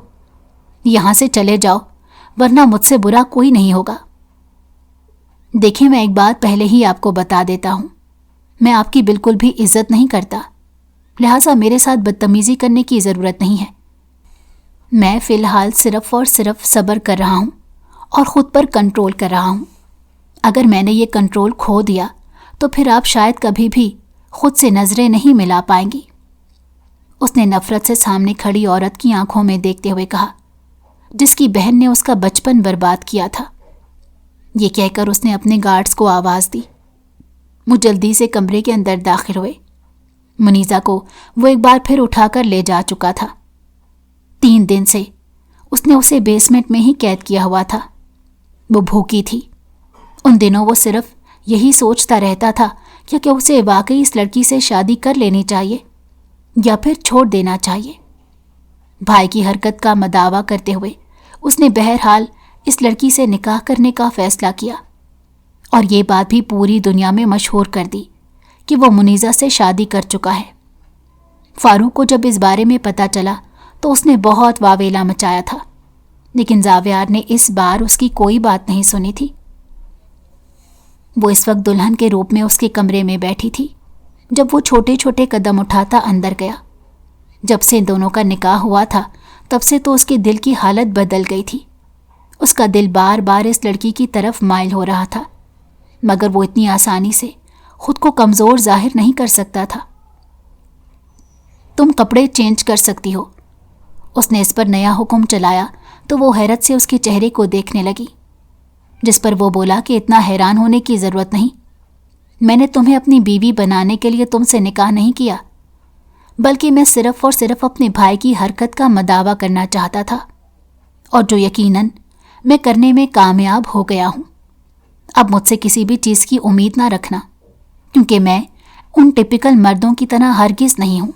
یہاں سے چلے جاؤ ورنہ مجھ سے برا کوئی نہیں ہوگا۔ دیکھیں، میں ایک بات پہلے ہی آپ کو بتا دیتا ہوں، میں آپ کی بالکل بھی عزت نہیں کرتا، لہٰذا میرے ساتھ بدتمیزی کرنے کی ضرورت نہیں ہے۔ میں فی الحال صرف اور صرف صبر کر رہا ہوں اور خود پر کنٹرول کر رہا ہوں۔ اگر میں نے یہ کنٹرول کھو دیا تو پھر آپ شاید کبھی بھی خود سے نظریں نہیں ملا پائیں گی۔ اس نے نفرت سے سامنے کھڑی عورت کی آنکھوں میں دیکھتے ہوئے کہا، جس کی بہن نے اس کا بچپن برباد کیا تھا۔ یہ کہہ کر اس نے اپنے گارڈز کو آواز دی۔ وہ جلدی سے کمرے کے اندر داخل ہوئے۔ منیزا کو وہ ایک بار پھر اٹھا کر لے جا چکا تھا۔ 3 دن سے اس نے اسے بیسمنٹ میں ہی قید کیا ہوا تھا۔ وہ بھوکی تھی۔ ان دنوں وہ صرف یہی سوچتا رہتا تھا کہ اسے واقعی اس لڑکی سے شادی کر لینی چاہیے یا پھر چھوڑ دینا چاہیے۔ بھائی کی حرکت کا مداوا کرتے ہوئے اس نے بہرحال اس لڑکی سے نکاح کرنے کا فیصلہ کیا، اور یہ بات بھی پوری دنیا میں مشہور کر دی کہ وہ منیزا سے شادی کر چکا ہے۔ فاروق کو جب اس بارے میں پتہ چلا تو اس نے بہت واویلا مچایا تھا، لیکن زاویار نے اس بار اس کی کوئی بات نہیں سنی تھی۔ وہ اس وقت دلہن کے روپ میں اس کے کمرے میں بیٹھی تھی جب وہ چھوٹے چھوٹے قدم اٹھاتا اندر گیا۔ جب سے دونوں کا نکاح ہوا تھا تب سے تو اس کے دل کی حالت بدل گئی تھی۔ اس کا دل بار بار اس لڑکی کی طرف مائل ہو رہا تھا، مگر وہ اتنی آسانی سے خود کو کمزور ظاہر نہیں کر سکتا تھا۔ تم کپڑے چینج کر سکتی ہو۔ اس نے اس پر نیا حکم چلایا تو وہ حیرت سے اس کے چہرے کو دیکھنے لگی، جس پر وہ بولا کہ اتنا حیران ہونے کی ضرورت نہیں۔ میں نے تمہیں اپنی بیوی بنانے کے لیے تم سے نکاح نہیں کیا، بلکہ میں صرف اور صرف اپنے بھائی کی حرکت کا مداوا کرنا چاہتا تھا، اور جو یقیناً میں کرنے میں کامیاب ہو گیا ہوں۔ اب مجھ سے کسی بھی چیز کی امید نہ رکھنا، کیونکہ میں ان ٹپیکل مردوں کی طرح ہرگز نہیں ہوں۔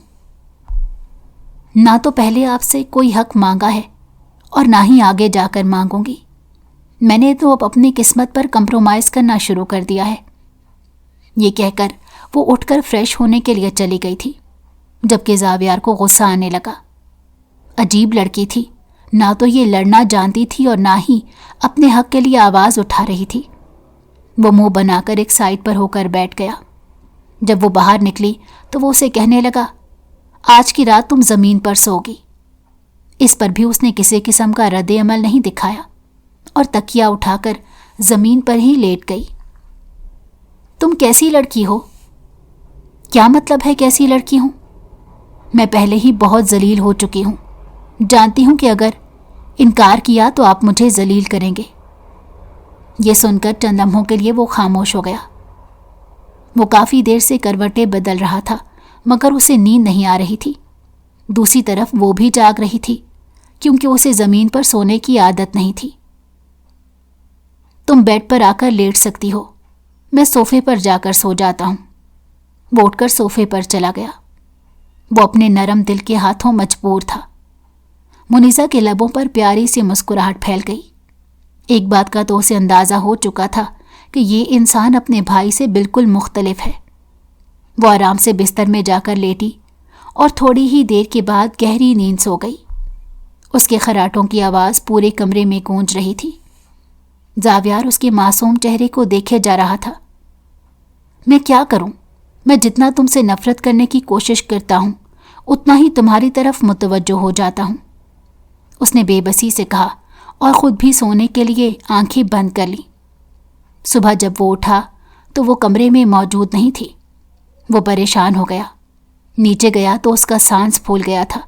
نہ تو پہلے آپ سے کوئی حق مانگا ہے اور نہ ہی آگے جا کر مانگوں گی۔ میں نے تو اب اپنی قسمت پر کمپرومائز کرنا شروع کر دیا ہے۔ یہ کہہ کر وہ اٹھ کر فریش ہونے کے لیے چلی گئی تھی، جبکہ زاویار کو غصہ آنے لگا۔ عجیب لڑکی تھی، نہ تو یہ لڑنا جانتی تھی اور نہ ہی اپنے حق کے لیے آواز اٹھا رہی تھی۔ وہ منہ بنا کر ایک سائڈ پر ہو کر بیٹھ گیا۔ جب وہ باہر نکلی تو وہ اسے کہنے لگا، آج کی رات تم زمین پر سوگی۔ اس پر بھی اس نے کسی قسم کا رد عمل نہیں دکھایا اور تکیہ اٹھا کر زمین پر ہی لیٹ گئی۔ تم کیسی لڑکی ہو؟ کیا مطلب ہے کیسی لڑکی ہوں؟ میں پہلے ہی بہت ذلیل ہو چکی ہوں۔ جانتی ہوں کہ اگر انکار کیا تو آپ مجھے ذلیل کریں گے۔ یہ سن کر چند لمحوں کے لیے وہ خاموش ہو گیا۔ وہ کافی دیر سے کروٹیں بدل رہا تھا، مگر اسے نیند نہیں آ رہی تھی۔ دوسری طرف وہ بھی جاگ رہی تھی، کیونکہ اسے زمین پر سونے کی عادت نہیں تھی۔ تم بیڈ پر آ کر لیٹ سکتی ہو، میں صوفے پر جا کر سو جاتا ہوں۔ وہ اٹھ کر صوفے پر چلا گیا۔ وہ اپنے نرم دل کے ہاتھوں مجبور تھا۔ منیزا کے لبوں پر پیاری سی مسکراہٹ پھیل گئی۔ ایک بات کا تو اسے اندازہ ہو چکا تھا کہ یہ انسان اپنے بھائی سے بالکل مختلف ہے۔ وہ آرام سے بستر میں جا کر لیٹی اور تھوڑی ہی دیر کے بعد گہری نیند سو گئی۔ اس کے خراٹوں کی آواز پورے کمرے میں گونج رہی تھی۔ زاویار اس کے معصوم چہرے کو دیکھے جا رہا تھا۔ میں کیا کروں؟ میں جتنا تم سے نفرت کرنے کی کوشش کرتا ہوں اتنا ہی تمہاری طرف متوجہ ہو جاتا ہوں، اس نے بے بسی سے کہا اور خود بھی سونے کے لیے آنکھیں بند کر لی۔ صبح جب وہ اٹھا تو وہ کمرے میں موجود نہیں تھی۔ وہ پریشان ہو گیا۔ نیچے گیا تو اس کا سانس پھول گیا تھا۔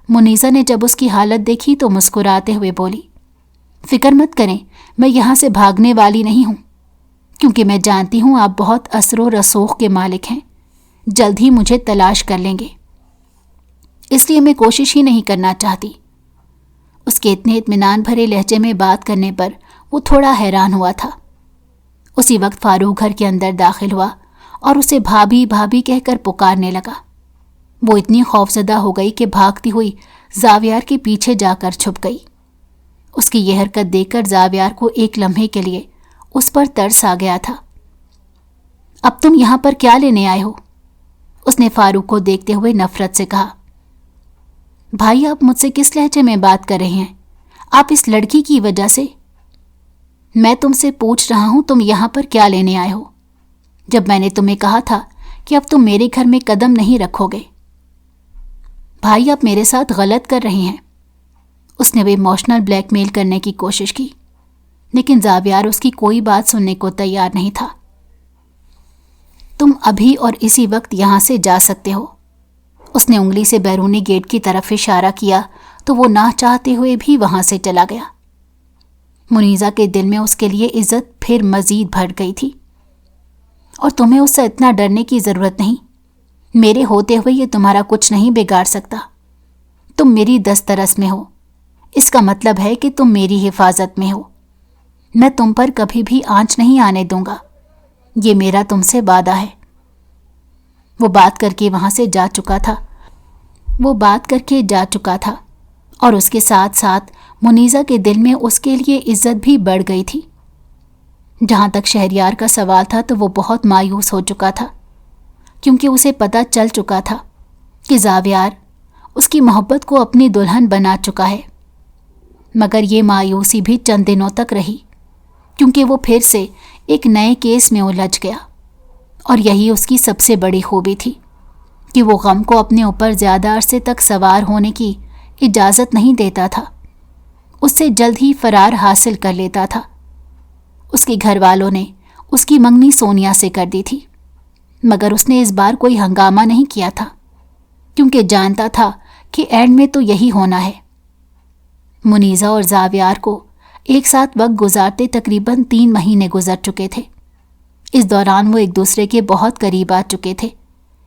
منیزا نے جب اس کی حالت دیکھی تو مسکراتے ہوئے بولی، فکر مت کریں، میں یہاں سے بھاگنے والی نہیں ہوں، کیونکہ میں جانتی ہوں آپ بہت اثر و رسوخ کے مالک ہیں، جلد ہی مجھے تلاش کر لیں گے، اس لیے میں کوشش ہی نہیں کرنا چاہتی۔ اس کے اتنے اطمینان بھرے لہجے میں بات کرنے پر وہ تھوڑا حیران ہوا تھا۔ اسی وقت فاروق گھر کے اندر داخل ہوا اور اسے بھابھی بھابھی کہہ کر پکارنے لگا۔ وہ اتنی خوفزدہ ہو گئی کہ بھاگتی ہوئی زاویار کے پیچھے جا کر چھپ گئی۔ اس کی یہ حرکت دیکھ کر زاویار کو ایک لمحے کے لیے اس پر ترس آ گیا تھا۔ اب تم یہاں پر کیا لینے آئے ہو؟ اس نے فاروق کو دیکھتے ہوئے نفرت سے کہا۔ بھائی، آپ مجھ سے کس لہجے میں بات کر رہے ہیں؟ آپ اس لڑکی کی وجہ سے؟ میں تم سے پوچھ رہا ہوں تم یہاں پر کیا لینے آئے ہو، جب میں نے تمہیں کہا تھا کہ اب تم میرے گھر میں قدم نہیں رکھو گے۔ بھائی، آپ میرے ساتھ غلط کر رہے ہیں۔ اس نے وہ ایموشنل بلیک میل کرنے کی کوشش کی۔ لیکن زاویار اس کی کوئی بات سننے کو تیار نہیں تھا۔ تم ابھی اور اسی وقت یہاں سے جا سکتے ہو۔ اس نے انگلی سے بیرونی گیٹ کی طرف اشارہ کیا تو وہ نہ چاہتے ہوئے بھی وہاں سے چلا گیا۔ منیزہ کے دل میں اس کے لیے عزت پھر مزید بڑھ گئی تھی۔ اور تمہیں اس سے اتنا ڈرنے کی ضرورت نہیں، میرے ہوتے ہوئے یہ تمہارا کچھ نہیں بگاڑ سکتا۔ تم میری دسترس میں ہو، اس کا مطلب ہے کہ تم میری حفاظت میں ہو۔ میں تم پر کبھی بھی آنچ نہیں آنے دوں گا، یہ میرا تم سے وعدہ ہے۔ وہ بات کر کے وہاں سے جا چکا تھا اور اس کے ساتھ ساتھ منیزہ کے دل میں اس کے لیے عزت بھی بڑھ گئی تھی۔ جہاں تک شہریار کا سوال تھا تو وہ بہت مایوس ہو چکا تھا، کیونکہ اسے پتہ چل چکا تھا کہ زاویار اس کی محبت کو اپنی دلہن بنا چکا ہے۔ مگر یہ مایوسی بھی چند دنوں تک رہی، کیونکہ وہ پھر سے ایک نئے کیس میں الجھ گیا، اور یہی اس کی سب سے بڑی خوبی تھی کہ وہ غم کو اپنے اوپر زیادہ عرصے تک سوار ہونے کی اجازت نہیں دیتا تھا، اس سے جلد ہی فرار حاصل کر لیتا تھا۔ اس کے گھر والوں نے اس کی منگنی سونیا سے کر دی تھی، مگر اس نے اس بار کوئی ہنگامہ نہیں کیا تھا، کیونکہ جانتا تھا کہ اینڈ میں تو یہی ہونا ہے۔ منیزہ اور زاویار کو ایک ساتھ وقت گزارتے تقریباً 3 مہینے گزر چکے تھے۔ اس دوران وہ ایک دوسرے کے بہت قریب آ چکے تھے،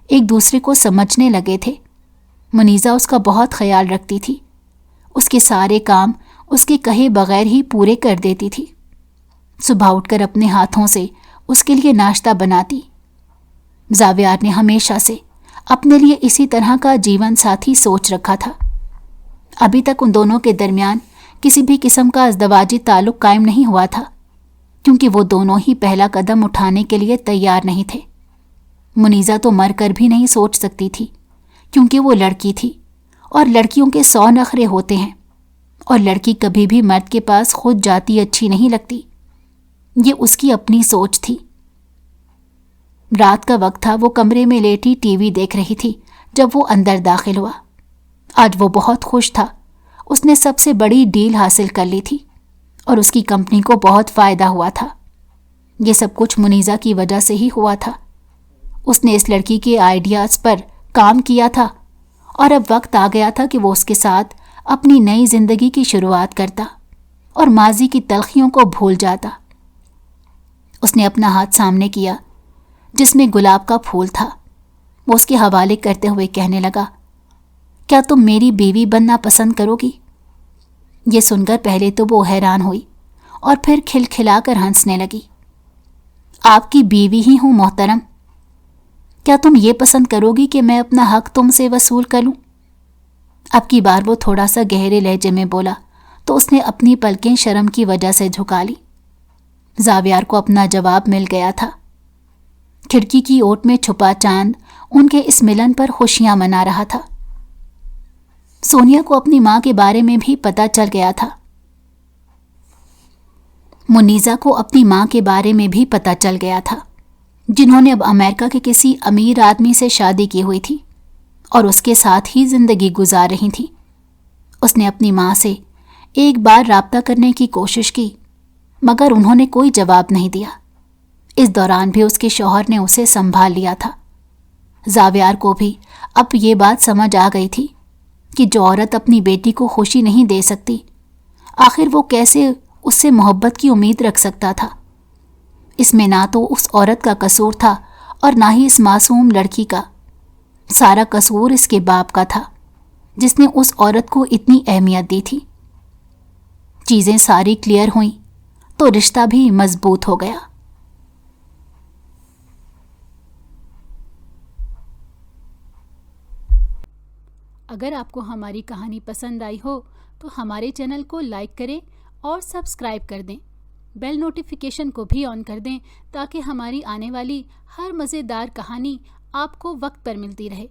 ایک دوسرے کو سمجھنے لگے تھے۔ منیزہ اس کا بہت خیال رکھتی تھی، اس کے سارے کام اس کے کہے بغیر ہی پورے کر دیتی تھی۔ صبح اٹھ کر اپنے ہاتھوں سے اس کے لیے ناشتہ بناتی۔ زاویار نے ہمیشہ سے اپنے لیے اسی طرح کا جیون ساتھی سوچ رکھا تھا۔ ابھی تک ان دونوں کے درمیان کسی بھی قسم کا ازدواجی تعلق قائم نہیں ہوا تھا، کیونکہ وہ دونوں ہی پہلا قدم اٹھانے کے لیے تیار نہیں تھے۔ منیزہ تو مر کر بھی نہیں سوچ سکتی تھی، کیونکہ وہ لڑکی تھی، اور لڑکیوں کے 100 نخرے ہوتے ہیں، اور لڑکی کبھی بھی مرد کے پاس خود جاتی اچھی نہیں لگتی۔ یہ اس کی اپنی سوچ تھی۔ رات کا وقت تھا، وہ کمرے میں لیٹی ٹی وی دیکھ رہی تھی جب وہ اندر داخل ہوا۔ آج وہ بہت خوش تھا، اس نے سب سے بڑی ڈیل حاصل کر لی تھی، اور اس کی کمپنی کو بہت فائدہ ہوا تھا۔ یہ سب کچھ منیزہ کی وجہ سے ہی ہوا تھا۔ اس نے اس لڑکی کے آئیڈیاز پر کام کیا تھا، اور اب وقت آ گیا تھا کہ وہ اس کے ساتھ اپنی نئی زندگی کی شروعات کرتا اور ماضی کی تلخیوں کو بھول جاتا۔ اس نے اپنا ہاتھ سامنے کیا جس میں گلاب کا پھول تھا۔ وہ اس کے حوالے کرتے ہوئے کہنے لگا، کیا تم میری بیوی بننا پسند کرو گی؟ یہ سن کر پہلے تو وہ حیران ہوئی اور پھر کھلکھلا کر ہنسنے لگی۔ آپ کی بیوی ہی ہوں محترم، کیا تم یہ پسند کرو گی کہ میں اپنا حق تم سے وصول کر لوں؟ اب کی بار وہ تھوڑا سا گہرے لہجے میں بولا تو اس نے اپنی پلکیں شرم کی وجہ سے جھکا لی۔ زاویار کو اپنا جواب مل گیا تھا۔ کھڑکی کی اوٹ میں چھپا چاند ان کے اس ملن پر خوشیاں منا رہا تھا۔ سونیا کو اپنی ماں کے بارے میں بھی پتہ چل گیا تھا۔ منیزہ کو اپنی ماں کے بارے میں بھی پتہ چل گیا تھا، جنہوں نے اب امریکہ کے کسی امیر آدمی سے شادی کی ہوئی تھی اور اس کے ساتھ ہی زندگی گزار رہی تھی۔ اس نے اپنی ماں سے ایک بار رابطہ کرنے کی کوشش کی، مگر انہوں نے کوئی جواب نہیں دیا۔ اس دوران بھی اس کے شوہر نے اسے سنبھال لیا تھا۔ زاویار کو بھی اب یہ بات سمجھ آ گئی تھی کہ جو عورت اپنی بیٹی کو خوشی نہیں دے سکتی، آخر وہ کیسے اس سے محبت کی امید رکھ سکتا تھا۔ اس میں نہ تو اس عورت کا قصور تھا اور نہ ہی اس معصوم لڑکی کا، سارا قصور اس کے باپ کا تھا، جس نے اس عورت کو اتنی اہمیت دی تھی۔ چیزیں ساری کلیئر ہوئیں تو رشتہ بھی مضبوط ہو گیا۔ اگر آپ کو ہماری کہانی پسند آئی ہو تو ہمارے چینل کو لائک کریں اور سبسکرائب کر دیں۔ بیل نوٹیفیکیشن کو بھی آن کر دیں تاکہ ہماری آنے والی ہر مزیدار کہانی آپ کو وقت پر ملتی رہے۔